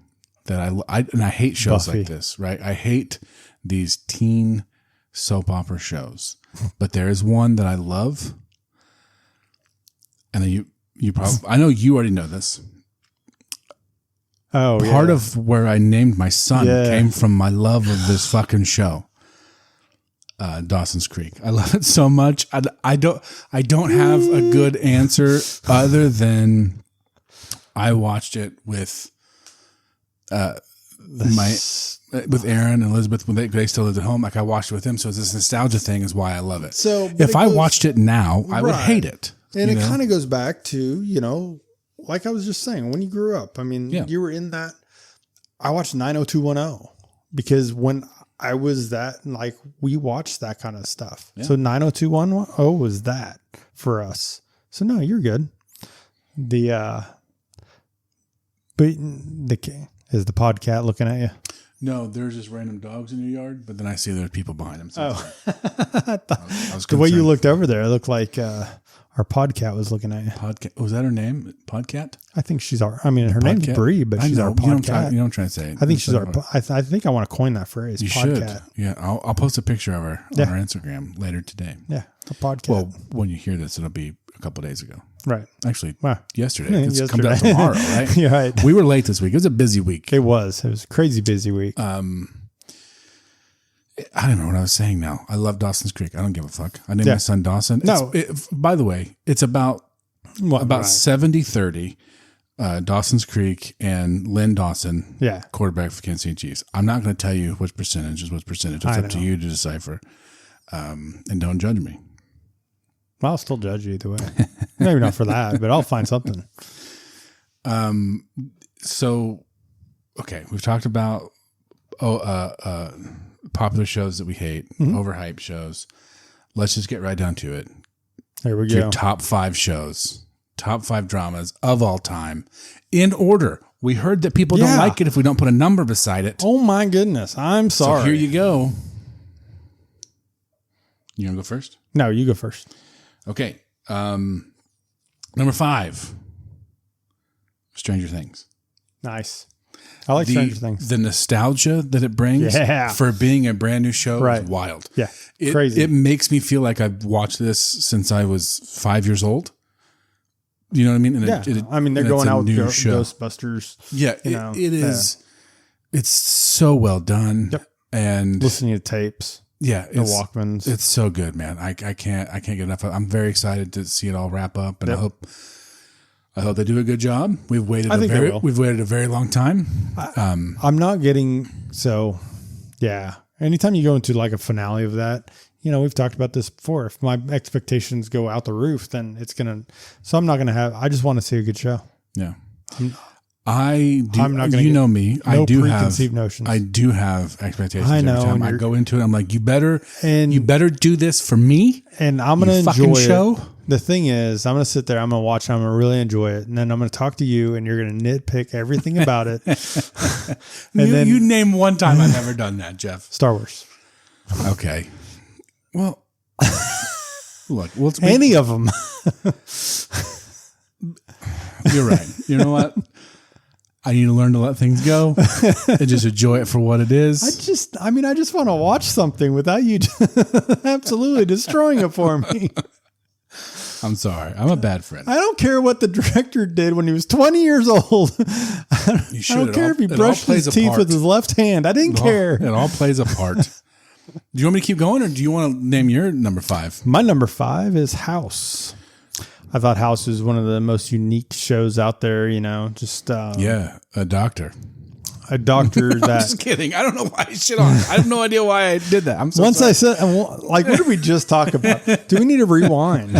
that I hate shows Buffy. like this, right? I hate these teen soap opera shows. but there is one that I love. And you probably, I know you already know this. Oh, Part of where I named my son came from my love of this fucking show. Dawson's Creek. I love it so much. I don't have a good answer other than I watched it with with Aaron and Elizabeth when they still lived at home. Like I watched it with them, so it's this nostalgia thing is why I love it. So if I watched it now, I would hate it. And it kind of goes back to, like I was just saying, when you grew up. I mean, you were in that. I watched 90210 because when I was that, like, we watched that kind of stuff. Yeah. So 90210 was that for us. So no, you're good. Is the podcat looking at you? No, there's just random dogs in your yard, but then I see there's people behind them. So I was the way you looked over there, it looked like our podcat was looking at you. Podcat. Was that her name? Podcat? I think she's her name's Bree, but she's our podcat. You know what I'm trying to say. I think she's our, I think I want to coin that phrase. You podcat. should. Yeah. I'll post a picture of her on our Instagram later today. Yeah. A podcat. Well, when you hear this, it'll be a couple of days ago. Right. Actually, wow. Yesterday. It comes out tomorrow, right? Yeah, right. We were late this week. It was a busy week. It was a crazy busy week. I don't know what I was saying now. I love Dawson's Creek. I don't give a fuck. I named my son Dawson. No. By the way, it's about 70-30, Dawson's Creek and Lynn Dawson, quarterback for Kansas City Chiefs. I'm not going to tell you which percentage is which percentage. It's up to you to decipher. And don't judge me. Well, I'll still judge you either way. Maybe not for that, but I'll find something. So, okay, we've talked about popular shows that we hate, overhyped shows. Let's just get right down to it. There we go. Your top 5 shows, top 5 dramas of all time, in order. We heard that people don't like it if we don't put a number beside it. Oh my goodness, I'm sorry. So here you go. You want to go first? No, you go first. Okay. Number 5, Stranger Things. Nice. I like Stranger Things. The nostalgia that it brings for being a brand new show is wild. Yeah. Crazy. It makes me feel like I've watched this since I was 5 years old. You know what I mean? And they're going out with Ghostbusters. Yeah. It is. It's so well done. Yep. And listening to tapes. Yeah. The Walkmans. It's so good, man. I can't get enough. I'm very excited to see it all wrap up. And I hope they do a good job. We've waited a very long time. I'm not getting anytime you go into like a finale of that, we've talked about this before. If my expectations go out the roof, then I'm not going to have, I just want to see a good show. Yeah. I'm not going to, know me. No preconceived notions. I do have expectations. I know. Every time I go into it, I'm like, you better do this for me. And I'm going to enjoy it. The thing is, I'm going to sit there, I'm going to watch it, I'm going to really enjoy it. And then I'm going to talk to you and you're going to nitpick everything about it. And you name one time I've ever done that, Jeff. Star Wars. Okay. Well, look, any of them. You're right. You know what? I need to learn to let things go and just enjoy it for what it is. I just want to watch something without you absolutely destroying it for me. I'm sorry. I'm a bad friend. I don't care what the director did when he was 20 years old. I don't care if he brushed his teeth with his left hand. I didn't care. It all plays a part. Do you want me to keep going or do you want to name your number 5? My number 5 is House. I thought House was one of the most unique shows out there, a doctor. A doctor that... I'm just kidding. I don't know why I shit on it. I have no idea why I did that. I'm so sorry. I said, what did we just talk about? Do we need to rewind?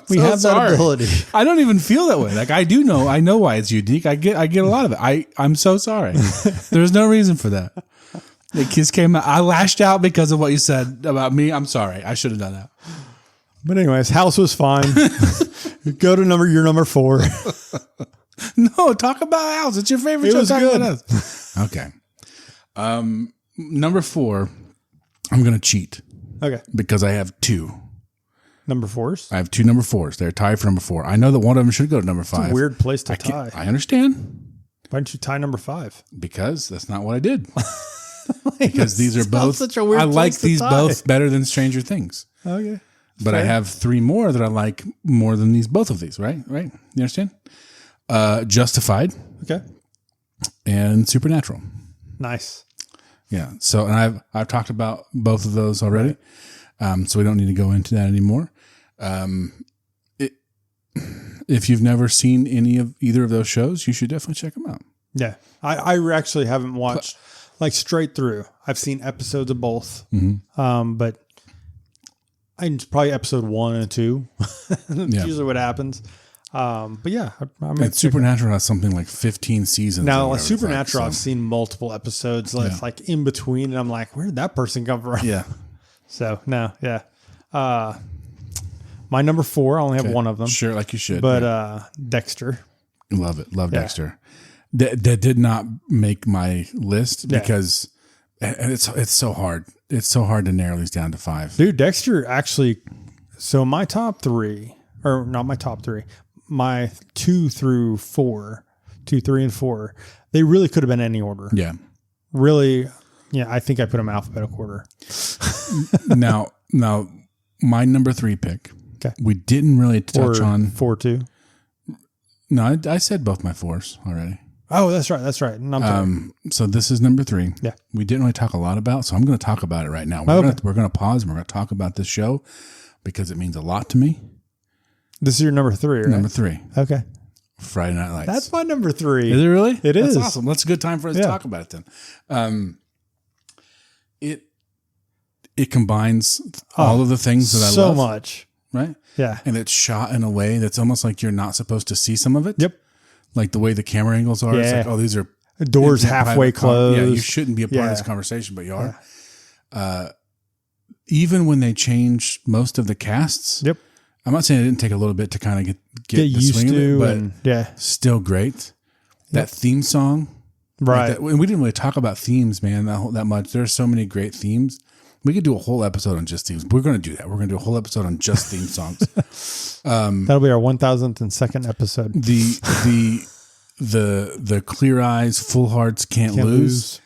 We have that ability. I don't even feel that way. Like I do know. I know why it's unique. I get a lot of it. I'm so sorry. There's no reason for that. The kiss came out. I lashed out because of what you said about me. I'm sorry. I should have done that. But anyways, House was fine. Go to your number 4. No, talk about House. It's your favorite show. It was good. Okay. Number 4, I'm going to cheat. Okay. Because I have 2. Number 4s? I have 2 number 4s. They're tied for number 4. I know that one of them should go to number 5. It's a weird place to tie. I understand. Why didn't you tie number 5? Because that's not what I did. because these are both. Such a weird I like place to these tie. both better than Stranger Things. Okay. But I have 3 more that I like more than both of these, right? Right? You understand? Justified Okay. and Supernatural. Nice. Yeah. So, and I've talked about both of those already. So we don't need to go into that anymore. If you've never seen either of those shows, you should definitely check them out. Yeah. I actually haven't watched like straight through. I've seen episodes of both. But it's probably episode 1 and 2. That's usually what happens. But yeah, and Supernatural has something like 15 seasons. Now, Supernatural, I've seen multiple episodes, like in between, and I'm like, where did that person come from? Yeah. So no, yeah. My number 4, I only have one of them. Sure, like you should. But Dexter. Love it. Love Dexter. That did not make my list because it's so hard. It's so hard to narrow these down to 5. Dude, Dexter actually, so my top 3, or not my top 3, my 2 through 4, 2, 3, and 4, they really could have been any order. Yeah. Really, I think I put them alphabetical order. Now, my number 3 pick, we didn't really touch on. 4, 2. No, I said both my 4s already. Oh, that's right. That's right. So this is number 3. Yeah. We didn't really talk a lot about, so I'm going to talk about it right now. We're going to pause and we're going to talk about this show because it means a lot to me. This is your number 3, right? Number 3. Okay. Friday Night Lights. That's my number 3. Is it really? It is. That's awesome. That's a good time for us to talk about it then. It combines all of the things that I love. So much. Right? Yeah. And it's shot in a way that's almost like you're not supposed to see some of it. Yep. Like the way the camera angles are. It's like, these are the doors halfway closed. Yeah, you shouldn't be a part of this conversation, but you are. Even when they change most of the casts. Yep. I'm not saying it didn't take a little bit to kind of get the used swing to, of it, but still great. That theme song. Right. Like and we didn't really talk about themes, man, that much. There's so many great themes. We could do a whole episode on just themes. We're going to do that. We're going to do a whole episode on just theme songs. That'll be our 1002nd episode. The Clear Eyes, Full Hearts, Can't Lose.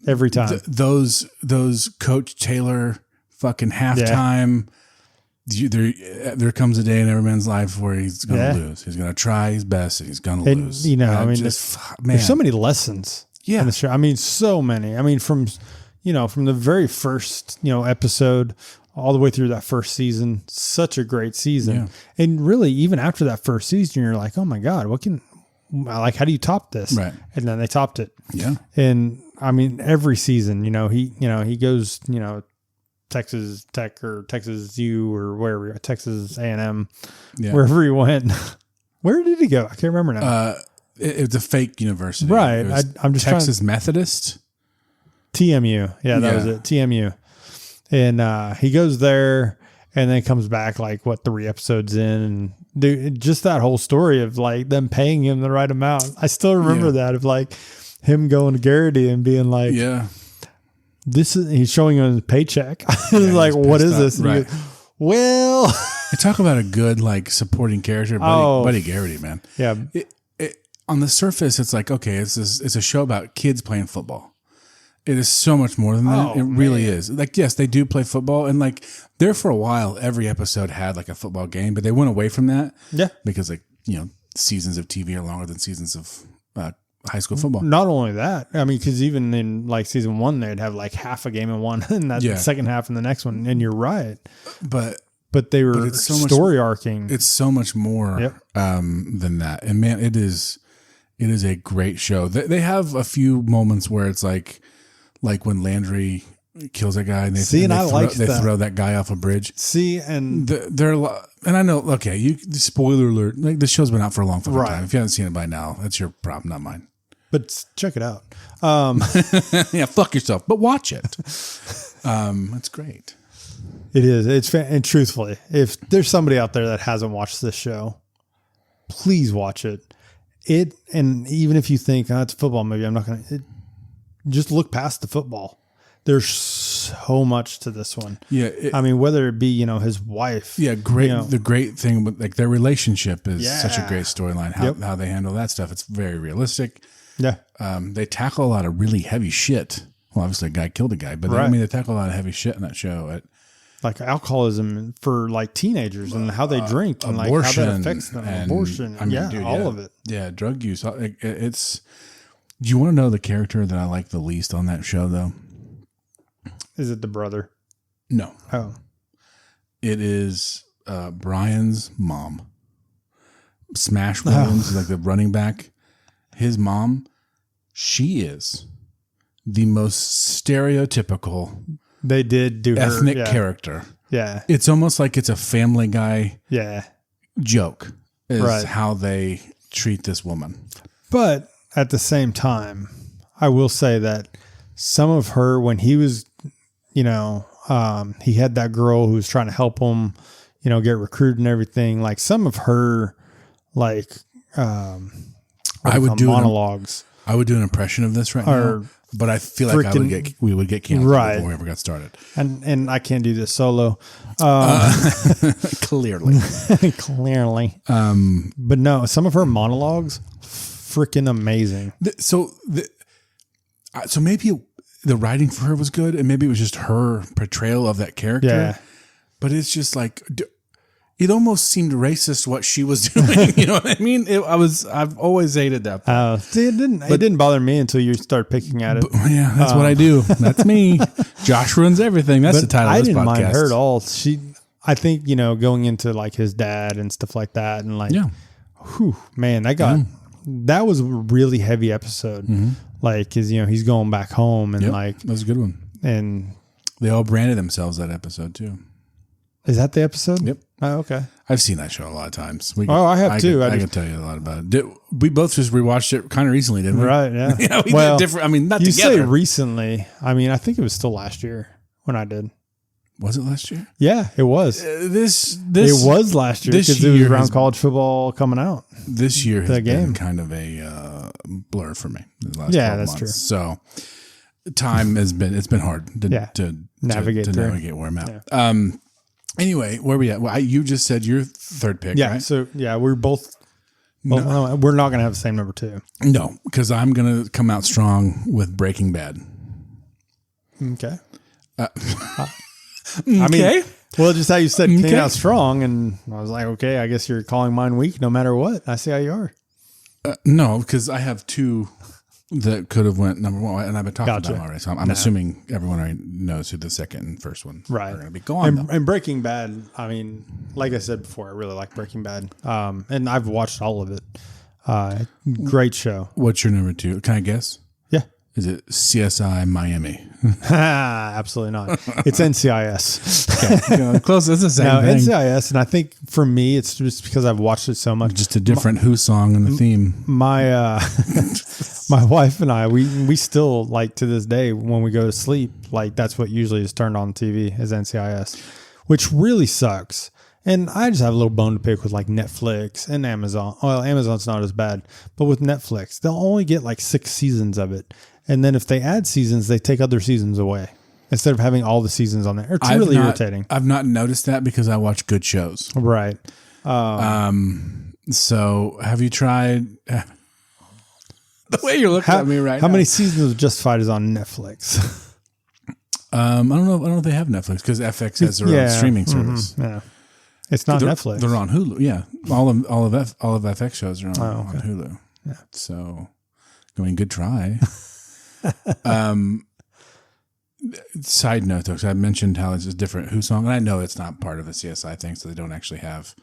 Every time. Those Coach Taylor fucking halftime. There comes a day in every man's life where he's going to lose. He's going to try his best and he's going to lose. There's so many lessons. Yeah. In the show. I mean, so many. I mean, from the very first, episode all the way through that first season, such a great season. Yeah. And really, even after that first season, you're like, oh my God, how do you top this? Right. And then they topped it. Yeah. And I mean, every season, he goes, Texas Tech or Texas U or wherever, Texas A&M, wherever he went. Where did he go? I can't remember now. It's a fake university. Right. I'm just Texas Methodist. TMU. Yeah, that was it. TMU. And he goes there and then comes back 3 episodes in. And just that whole story of them paying him the right amount. I still remember that of him going to Garrity and being like, he's showing him his paycheck. What is this? Right. Well, you talk about a good supporting character, Buddy Garrity, man. Yeah. On the surface, it's okay, it's a show about kids playing football. It is so much more than that. It really is. Yes, they do play football, and there for a while, every episode had a football game, but they went away from that. Yeah, because seasons of TV are longer than seasons of high school football. Not only that, I mean, because even in season 1, they'd have half a game in one, and that second half in the next one. And you're right, but they were story arcing. It's so much more than that, and man, it is a great show. They have a few moments where it's when Landry kills a guy and they throw that guy off a bridge. And I know. Okay, spoiler alert. This show's been out for a long time. If you haven't seen it by now, that's your problem, not mine. But check it out. Yeah, fuck yourself. But watch it. It's great. It is. And truthfully, if there's somebody out there that hasn't watched this show, please watch it. And even if you think it's a football movie, I'm not going to. Just look past the football. There's so much to this one. Yeah. I mean, whether it be, his wife. Yeah. Great. The great thing with their relationship is such a great storyline. How they handle that stuff. It's very realistic. Yeah. They tackle a lot of really heavy shit Well, obviously a guy killed a guy, but Right. I mean, they tackle a lot of heavy shit in that show. Like alcoholism for like teenagers and how they drink and like how that affects them. Abortion. I mean, dude, all of it. Yeah, drug use. It's. Do you want to know the character that I like the least on that show, though? Is it the brother? No. Oh. It is Brian's mom. Smash Williams is like the running back. His mom, she is the most stereotypical They did do ethnic her, character. Yeah. It's almost like it's a Family Guy joke is how they treat this woman. But at the same time, I will say that some of her, when he was, he had that girl who was trying to help him, get recruited and everything. Like some of her, like, I would do monologues. I would do an impression of this right now, but I feel like we would get canceled before we ever got started. And I can't do this solo. Clearly. But no, some of her monologues, freaking amazing. So maybe the writing for her was good, and maybe it was just her portrayal of that character. Yeah. But it's just like, it almost seemed racist what she was doing. You know what I mean? I've always hated that part. See, it didn't bother me until you start picking at it. Yeah, that's what I do. That's me. Josh ruins everything. That's the title of this podcast. I didn't mind her at all. I think, going into like his dad and stuff like that. And like, whew, man, that was a really heavy episode. Mm-hmm. Like, cause he's going back home and like, that was a good one. And they all branded themselves that episode too. Is that the episode? Yep. Oh, okay. I've seen that show a lot of times. I have too. I can tell you a lot about it. We both just rewatched it kind of recently, didn't we? Right. Yeah. Yeah, we did different. I mean, not you together. You say recently. I mean, I think it was still last year when I did. Was it last year? Yeah, it was. It was last year because it was around college football coming out. This year has been kind of a blur for me. The last 12 that's months. true. So it's been hard to navigate where I'm at. Yeah. Anyway, where we at? Well, you just said your third pick, right? So we're both. Well, we're not going to have the same number 2. No, because I'm going to come out strong with Breaking Bad. Okay. Okay. I mean, well, just how you said came out strong, and I was like, okay, I guess you're calling mine weak no matter what. I see how you are. No, because I have 2 that could have went number 1, and I've been talking about them already. So I'm assuming everyone already knows who the second and first one are going to be. Go on. And Breaking Bad, I mean, like I said before, I really like Breaking Bad, and I've watched all of it. Great show. What's your number 2? Can I guess? Yeah. Is it CSI Miami? Absolutely not. It's NCIS. Okay. Close. That's the same thing. NCIS, and I think for me, it's just because I've watched it so much. Just a different Who song in the theme. My wife and I, we still like to this day when we go to sleep, like that's what usually is turned on TV is NCIS, which really sucks. And I just have a little bone to pick with like Netflix and Amazon. Well, Amazon's not as bad, but with Netflix, they'll only get like 6 seasons of it. And then if they add seasons, they take other seasons away instead of having all the seasons on there. It's really irritating. I've not noticed that because I watch good shows. Right. So have you tried the way you're looking at me right now? How many seasons of Justified is on Netflix? I don't know if they have Netflix because FX has their own streaming service. Mm-hmm, yeah. It's not Netflix. They're on Hulu. Yeah. All of FX shows are on Hulu. Yeah. So I mean, good try. Side note though, because I mentioned how it's a different Who song, and I know it's not part of a CSI thing, so they don't actually have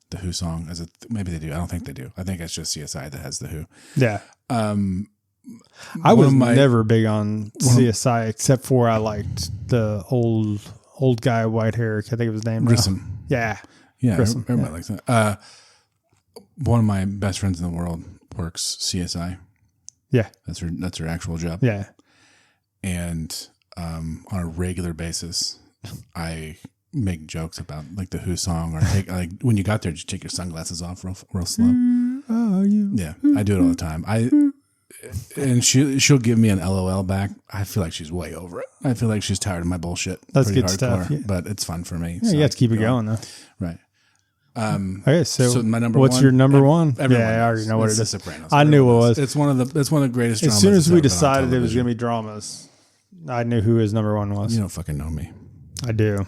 the Who song as maybe they do. I don't think they do. I think it's just CSI that has the Who. Yeah. I was never big on CSI except for I liked the old guy, white hair. I think it was his name. Grissom. Yeah. Yeah. Everybody likes that. One of my best friends in the world works CSI. Yeah. That's her actual job. Yeah. And on a regular basis, I make jokes about like the Who song, or take like when you got there, just take your sunglasses off real slow. Yeah, I do it all the time. And she'll give me an LOL back. I feel like she's way over it. I feel like she's tired of my bullshit. That's good stuff. Yeah. But it's fun for me. Yeah, so you have to keep it going though. Right. Okay, so my number what's one? your number one? Everyone I already know what it is. The Sopranos. I knew what it was. It's one of the greatest. As soon as we decided it was going to be dramas, I knew who his number one was. You don't fucking know me. I do.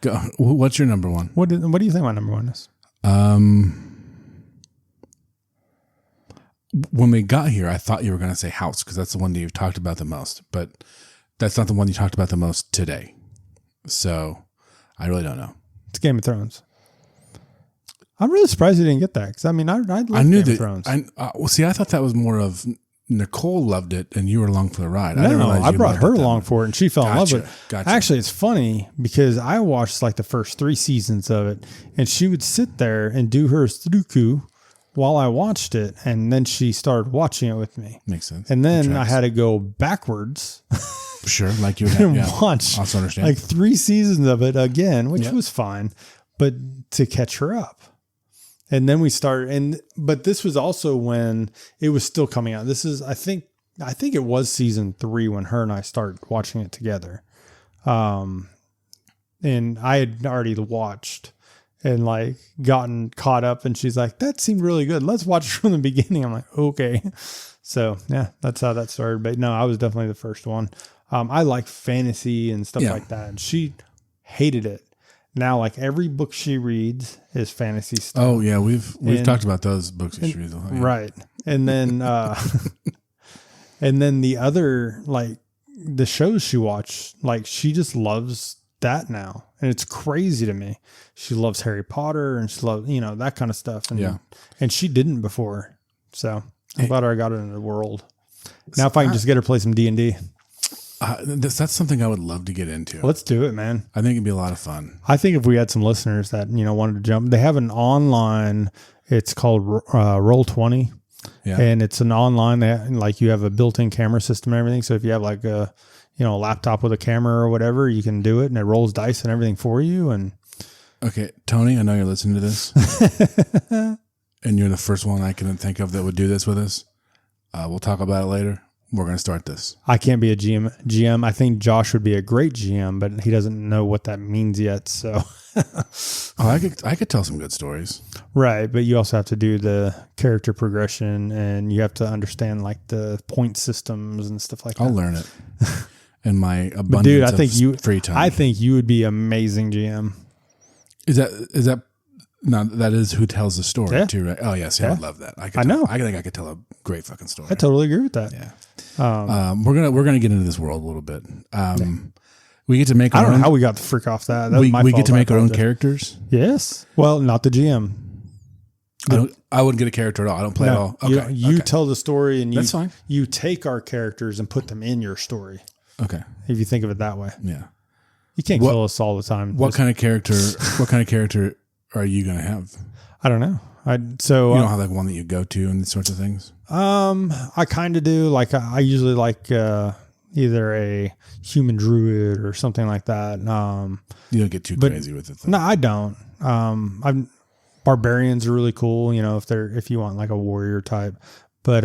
Go. What's your number one? What do you think my number one is? When we got here, I thought you were going to say House because that's the one that you've talked about the most, but that's not the one you talked about the most today. So I really don't know. It's Game of Thrones. I'm really surprised you didn't get that because I mean I love knew Game that. of Thrones. Well, see, I thought that was more of Nicole loved it and you were along for the ride. No, I brought her along for it and she fell in love with it. Gotcha. Actually, it's funny because I watched like the first 3 seasons of it and she would sit there and do her Sudoku while I watched it, and then she started watching it with me. Makes sense. And then I had to go backwards. Sure, like you would have, watch I also understand. like 3 seasons of it again, which was fine, but to catch her up. And then we started, but this was also when it was still coming out. This is, I think it was season 3 when her and I started watching it together. And I had already watched and like gotten caught up, and she's like, that seemed really good. Let's watch it from the beginning. I'm like, okay. So yeah, that's how that started. But no, I was definitely the first one. I like fantasy and stuff like that. And she hated it. Now, like every book she reads is fantasy stuff. Oh yeah. We've talked about those books that she reads. Right. And then, and then the other, like the shows she watched, like she just loves that now. And it's crazy to me. She loves Harry Potter and she loves, that kind of stuff. And, and she didn't before. So I'm glad I got her into the world. Now, if I can just get her to play some D&D. That's something I would love to get into. Let's do it, man. I think it'd be a lot of fun. I think if we had some listeners that, wanted to jump, they have an online, it's called Roll20. Yeah. And it's an online, like you have a built-in camera system and everything. So if you have like a laptop with a camera or whatever, you can do it and it rolls dice and everything for you. And okay, Tony, I know you're listening to this and you're the first one I can think of that would do this with us. We'll talk about it later. We're going to start this. I can't be a GM. I think Josh would be a great GM, but he doesn't know what that means yet. So I could tell some good stories. Right. But you also have to do the character progression and you have to understand like the point systems and stuff like that. I'll learn it. And my abundance of free time. I think you would be amazing GM. Is that no, that is who tells the story too, right? Oh yes, I would love that. I think I could tell a great fucking story. I totally agree with that. Yeah. We're gonna get into this world a little bit. We get to make. I don't know how we got the freak off that. We get to make our own characters. Yes. Well, not the GM. I wouldn't get a character at all. I don't play at all. Okay. You tell the story, and that's fine. You take our characters and put them in your story. Okay. If you think of it that way. Yeah. You can't kill us all the time. What kind of character are you going to have? I don't know. You don't have like one that you go to and these sorts of things? I kind of do. Like I usually like either a human druid or something like that. You don't get too crazy with it though. No, I don't. Barbarians are really cool, if you want like a warrior type. But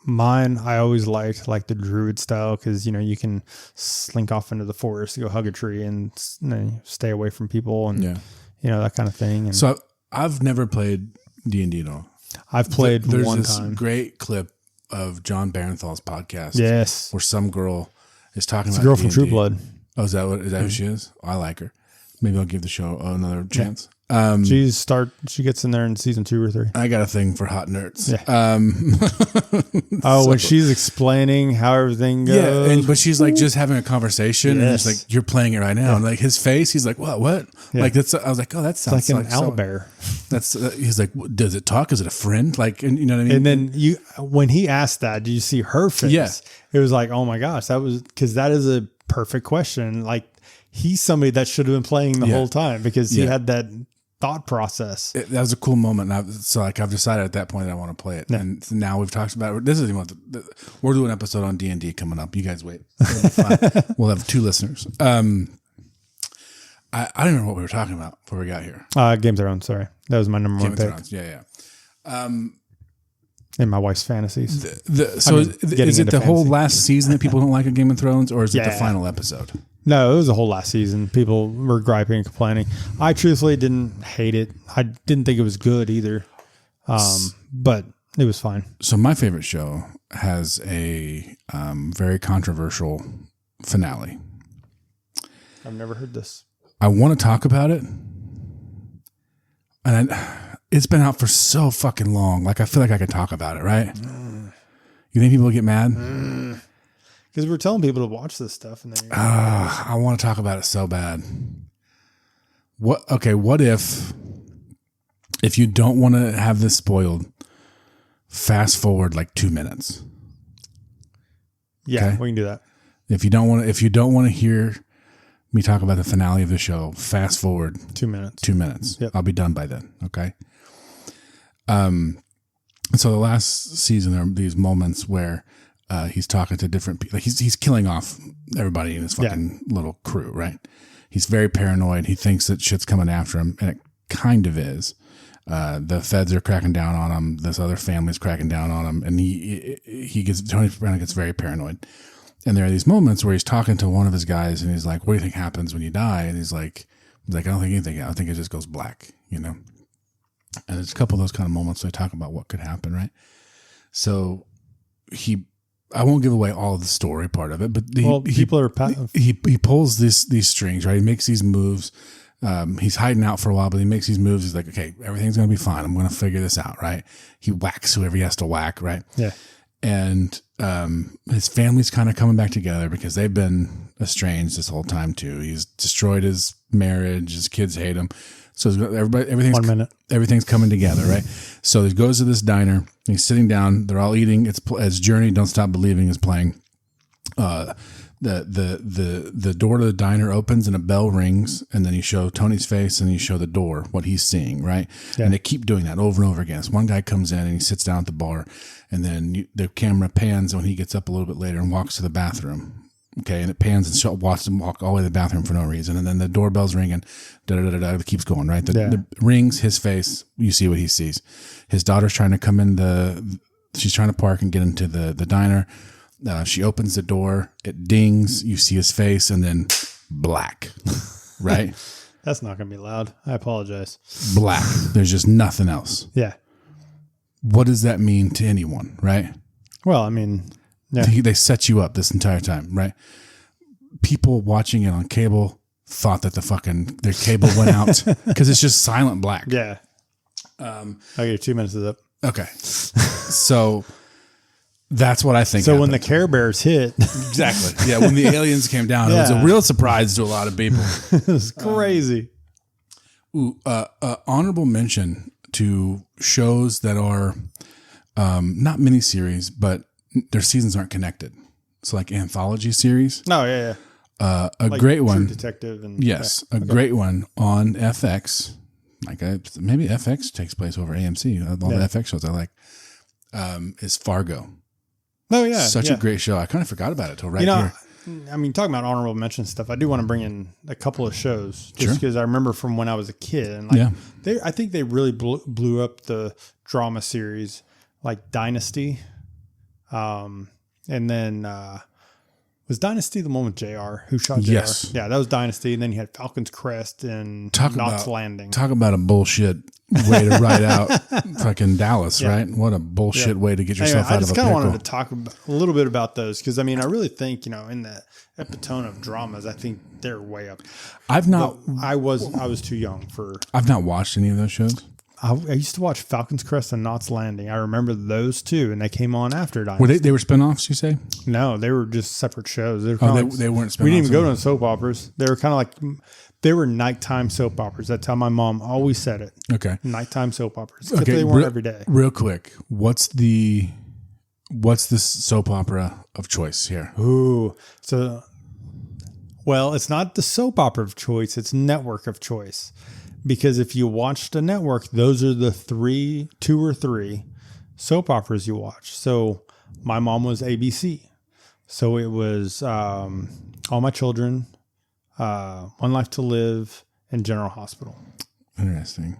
mine, I always liked like the druid style because, you can slink off into the forest, go hug a tree and stay away from people and, that kind of thing. And so I've never played D&D at all. I've played There's one this time. Great clip of John Barenthal's podcast. Yes. Where some girl is talking about a girl D&D. from True Blood. Oh, is that who she is? I like her. Maybe I'll give the show another chance. She gets in there in season 2 or 3. I got a thing for hot nerds. Yeah. When she's explaining how everything goes. Yeah, but she's like just having a conversation and it's like, you're playing it right now. Yeah. And like his face, he's like, what? Yeah. Like I was like, oh, that sounds like an owlbear. He's like, does it talk? Is it a friend? Like, and you know what I mean? And then when he asked that, did you see her face? Yeah. It was like, oh my gosh, because that is a perfect question. Like he's somebody that should have been playing the whole time because he had that thought process. That was a cool moment. I've decided at that point that I want to play it. Yeah. And now we've talked about it. This is we're doing an episode on D&D coming up. You guys wait. We'll have 2 listeners. I don't remember what we were talking about before we got here. Game of Thrones. Sorry. That was my number one pick. Thrones. Yeah. In my wife's fantasies. Is it the whole last season that people don't like a Game of Thrones, or is it the final episode? No, it was the whole last season. People were griping and complaining. I truthfully didn't hate it. I didn't think it was good either. But It was fine. So my favorite show has a very controversial finale. I've never heard this. I want to talk about it, and it's been out for so fucking long. Like, I feel like I could talk about it, right? You think people get mad? Because we're telling people to watch this stuff, and then I want to talk about it so bad. What if you don't want to have this spoiled, fast forward like 2 minutes? Yeah, okay? we can do that. If you don't want to hear me talk about the finale of the show, fast forward 2 minutes. 2 minutes. Yep. I'll be done by then. Okay. So the last season, there are these moments where he's talking to different people. Like he's killing off everybody in his fucking little crew, right? He's very paranoid. He thinks that shit's coming after him, and it kind of is. The feds are cracking down on him. This other family's cracking down on him, and Tony Soprano gets very paranoid. And there are these moments where he's talking to one of his guys, and he's like, "What do you think happens when you die?" And he's like, "I don't think anything. I think it just goes black," you know. And there's a couple of those kind of moments they talk about what could happen, right? So I won't give away all of the story part of it, but he pulls these strings, right? He makes these moves. He's hiding out for a while, but he makes these moves. He's like, okay, everything's going to be fine. I'm going to figure this out, right? He whacks whoever he has to whack, right? Yeah. And his family's kind of coming back together because they've been estranged this whole time too. He's destroyed his marriage. His kids hate him. So everything's coming together, right? So he goes to this diner. He's sitting down. They're all eating. It's Journey, Don't Stop Believing is playing. The door to the diner opens and a bell rings, and then you show Tony's face and you show the door, what he's seeing, right? Yeah. And they keep doing that over and over again. So one guy comes in and he sits down at the bar, and then the camera pans when he gets up a little bit later and walks to the bathroom. Okay, and it pans and watches him walk all the way to the bathroom for no reason, and then the doorbell's ringing. It keeps going, right? The rings, his face, you see what he sees. His daughter's trying to come in she's trying to park and get into the diner. She opens the door, it dings, you see his face, and then black, right? That's not going to be loud. I apologize. Black. There's just nothing else. Yeah. What does that mean to anyone, right? Well, I mean, yeah. They set you up this entire time, right? People watching it on cable thought that their cable went out because it's just silent black. Yeah. Okay, 2 minutes is up. Okay. So that's what I think. So happened. when the Care Bears hit. Exactly. Yeah, when the aliens came down, it was a real surprise to a lot of people. It was crazy. Honorable mention to shows that are not miniseries, but their seasons aren't connected. It's like anthology series. Oh, yeah. A great one. True Detective. And, great one on FX. Maybe FX takes place over AMC. All the FX shows I like is Fargo. Oh, yeah. Such a great show. I kind of forgot about it till here. I mean, talking about honorable mention stuff, I do want to bring in a couple of shows just because I remember from when I was a kid. And I think they really blew up the drama series like Dynasty. And then was Dynasty the one with JR? Who shot JR? Yes. Yeah, that was Dynasty. And then you had Falcon's Crest and Knots Landing. Talk about a bullshit way to write out fucking Dallas, right? What a bullshit way to get yourself out of a pickle. I just kind of wanted to talk a little bit about those because, I mean, I really think, in the epitome of dramas, I think they're way up. I was too young for. I've not watched any of those shows. I used to watch Falcon's Crest and Knots Landing. I remember those two, and they came on after Dynasty. Were they were spinoffs, you say? No, they were just separate shows. They weren't spinoffs. We didn't even go to soap operas. They were kind of like, they were nighttime soap operas. That's how my mom always said it. Okay. Nighttime soap operas. Except they weren't every day. Real quick, what's the soap opera of choice here? Ooh, well, it's not the soap opera of choice. It's network of choice. Because if you watch the network, those are the two or three soap operas you watch. So my mom was ABC. So it was All My Children, One Life to Live, and General Hospital. Interesting.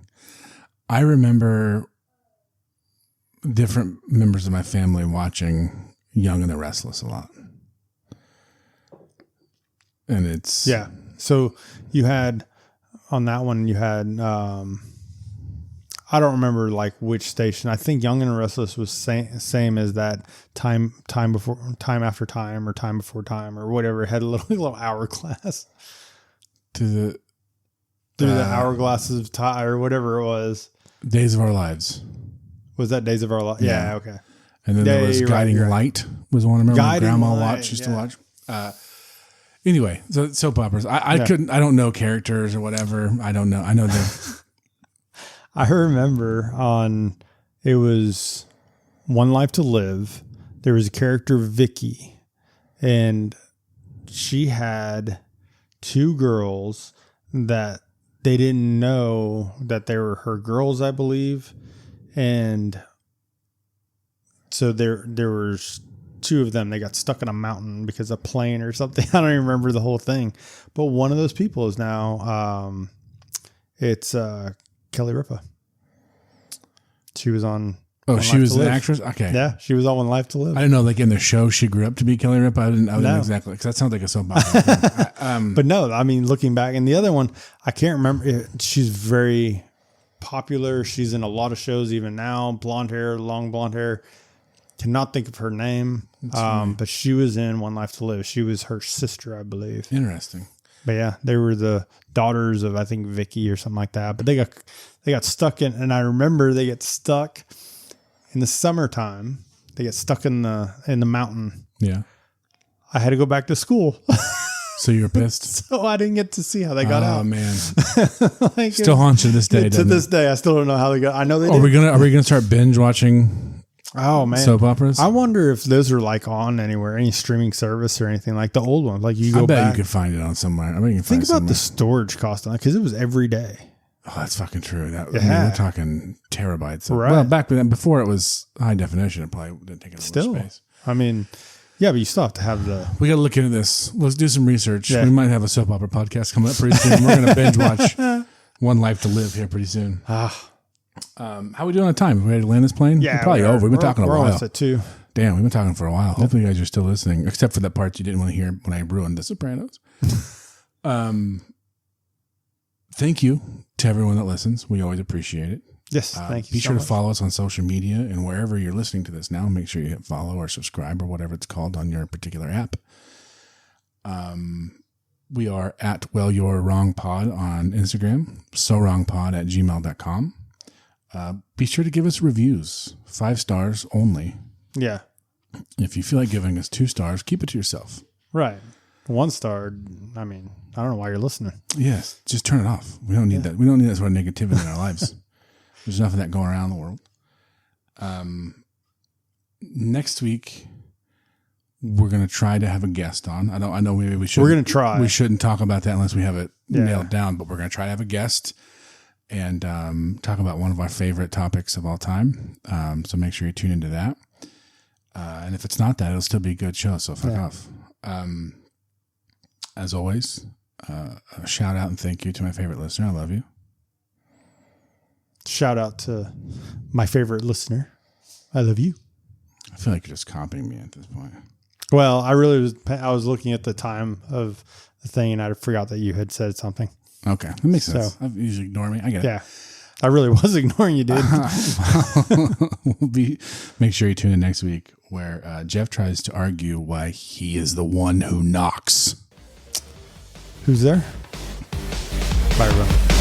I remember different members of my family watching Young and the Restless a lot. And it's... Yeah. So you had... On that one, you had, I don't remember like which station. I think Young and Restless was same as that time after time or time before time or whatever. It had a little hourglass through the hourglasses of time or whatever it was. Days of Our Lives. Was that Days of Our Lives? Yeah. Okay. And then there was Guiding Light was one I remember my grandma used to watch. Anyway, so soap operas. I don't know characters or whatever. I don't know. I know them. I remember it was One Life to Live. There was a character, Vicky, and she had two girls that they didn't know that they were her girls, I believe. And so there was two of them. They got stuck in a mountain because of a plane or something. I don't even remember the whole thing. But one of those people is now, it's Kelly Ripa. She was on. Oh, she was an actress? Okay. Yeah, she was on One Life to Live. I didn't know, like in the show, she grew up to be Kelly Ripa. I didn't exactly, because that sounds like a soap opera. But no, I mean, looking back, and the other one, I can't remember. She's very popular. She's in a lot of shows even now. Blonde hair, long blonde hair. Cannot think of her name. But she was in One Life to Live. She was her sister, I believe. Interesting. But yeah, they were the daughters of, I think, Vicky or something like that. But they got stuck in, and I remember they get stuck in the summertime. They get stuck in the mountain. Yeah. I had to go back to school. So you were pissed? So I didn't get to see how they got out. Oh man. Still haunts you to this day. To this day, I still don't know how they got. I know they did. Are we gonna start binge watching? Oh man, soap operas. I wonder if those are like on anywhere, any streaming service or anything like the old ones. Like you go back. I bet you could find it on somewhere. I bet you can find it Think about the storage cost on that because it was every day. Oh, that's fucking true. We're talking terabytes. So, right. Well, back then, before it was high definition, it probably didn't take up much space. I mean, yeah, but you still have to have the. We got to look into this. Let's do some research. Yeah. We might have a soap opera podcast coming up pretty soon. We're going to binge watch One Life to Live here pretty soon. How are we doing on time? We ready to land this plane? Yeah, we're probably over. We've been talking a while. We're almost at 2. Damn, we've been talking for a while. Yep. Hopefully, you guys are still listening, except for that part you didn't want to hear when I ruined The Sopranos. Thank you to everyone that listens. We always appreciate it. Yes, thank you. Be sure to follow us on social media and wherever you're listening to this now. Make sure you hit follow or subscribe or whatever it's called on your particular app. We are at Well You're Wrong Pod on Instagram, sowrongpod@gmail.com. Be sure to give us reviews, 5 stars only. Yeah. If you feel like giving us 2 stars, keep it to yourself. Right. 1 star. I mean, I don't know why you're listening. Yes, just turn it off. We don't need that. We don't need that sort of negativity in our lives. There's enough of that going around the world. Next week, we're going to try to have a guest on. I know maybe we should. We're going to try. We shouldn't talk about that unless we have it nailed down. But we're going to try to have a guest and talk about one of our favorite topics of all time. So make sure you tune into that. And if it's not that, it'll still be a good show. So fuck off. As always, a shout out and thank you to my favorite listener. I love you. Shout out to my favorite listener. I love you. I feel like you're just copying me at this point. Well, I was looking at the time of the thing and I forgot that you had said something. Okay. That makes sense. I usually ignore me. I get it. Yeah. I really was ignoring you, dude. Make sure you tune in next week where Jeff tries to argue why he is the one who knocks. Who's there? Bye, everyone.